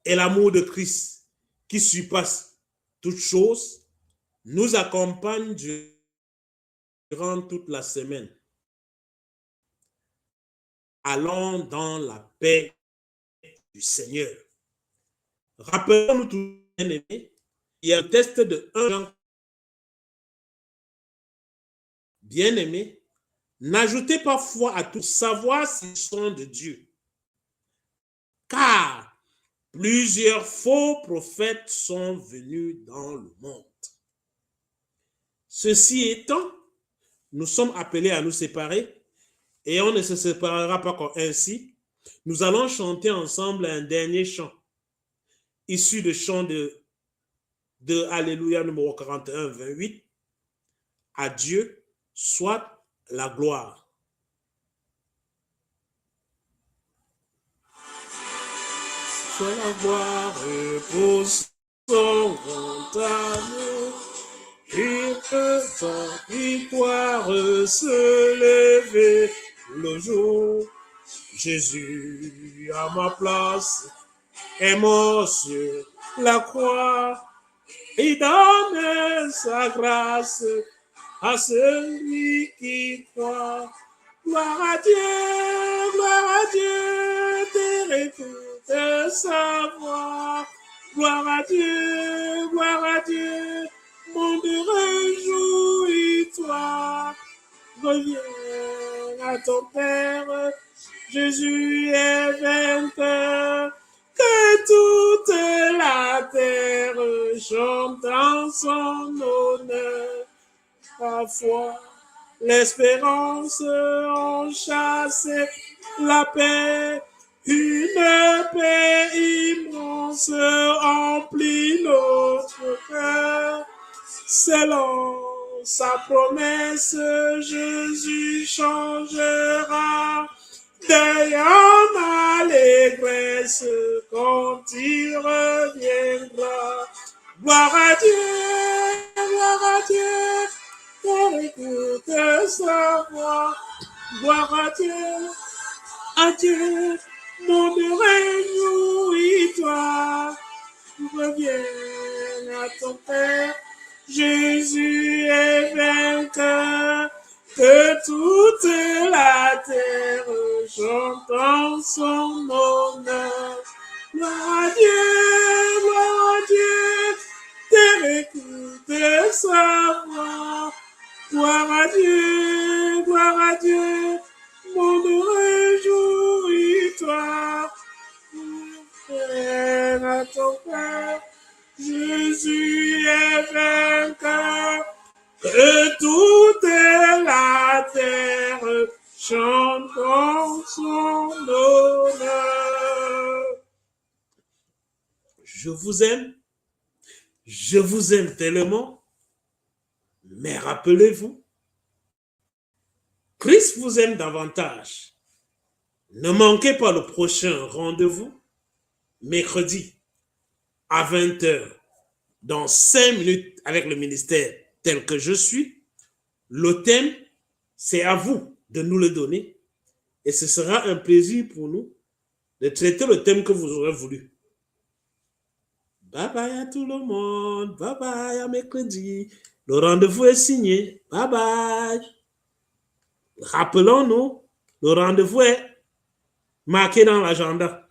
et l'amour de Christ qui surpasse toutes choses nous accompagnent durant toute la semaine. Allons dans la paix du Seigneur. Rappelons-nous tous, bien-aimés, il y a un test de 1 Jean. Bien-aimés, n'ajoutez pas foi à tout, savoir s'ils sont de Dieu. Car plusieurs faux prophètes sont venus dans le monde. Ceci étant, nous sommes appelés à nous séparer et on ne se séparera pas comme ainsi. Nous allons chanter ensemble un dernier chant issu de chant de Alléluia numéro 41, 28. À Dieu soit la gloire. Soit la gloire pour son grand amour. Il peut sans victoire se lever le jour. Jésus à ma place est mort sur la croix. Il donne sa grâce à celui qui croit. Gloire à Dieu, de savoir. Gloire à Dieu, monde réjouis-toi. Reviens à ton Père, Jésus est vainqueur. Que toute la terre chante en son honneur. La foi, l'espérance ont chassé la paix, une paix immense emplit notre cœur. Selon sa promesse, Jésus changera deuil en allégresse quand il reviendra. Gloire à Dieu, pour écouter sa voix. Gloire à Dieu, mon réjouis-toi. Reviens à ton Père, Jésus est vainqueur, que toute la terre chante en son honneur. Gloire à Dieu, Terre écoute sa voix. Gloire à Dieu, monde réjouis-toi. Reviens à ton Père, Jésus est vainqueur, que toute la terre chante en son honneur. Je vous aime tellement, mais rappelez-vous, Christ vous aime davantage. Ne manquez pas le prochain rendez-vous, mercredi à 20h. Dans 5 minutes avec le ministère tel que je suis. Le thème, c'est à vous de nous le donner. Et ce sera un plaisir pour nous de traiter le thème que vous aurez voulu. Bye bye à tout le monde. Bye bye à mercredi. Le rendez-vous est signé. Bye bye. Rappelons-nous, le rendez-vous est marqué dans l'agenda.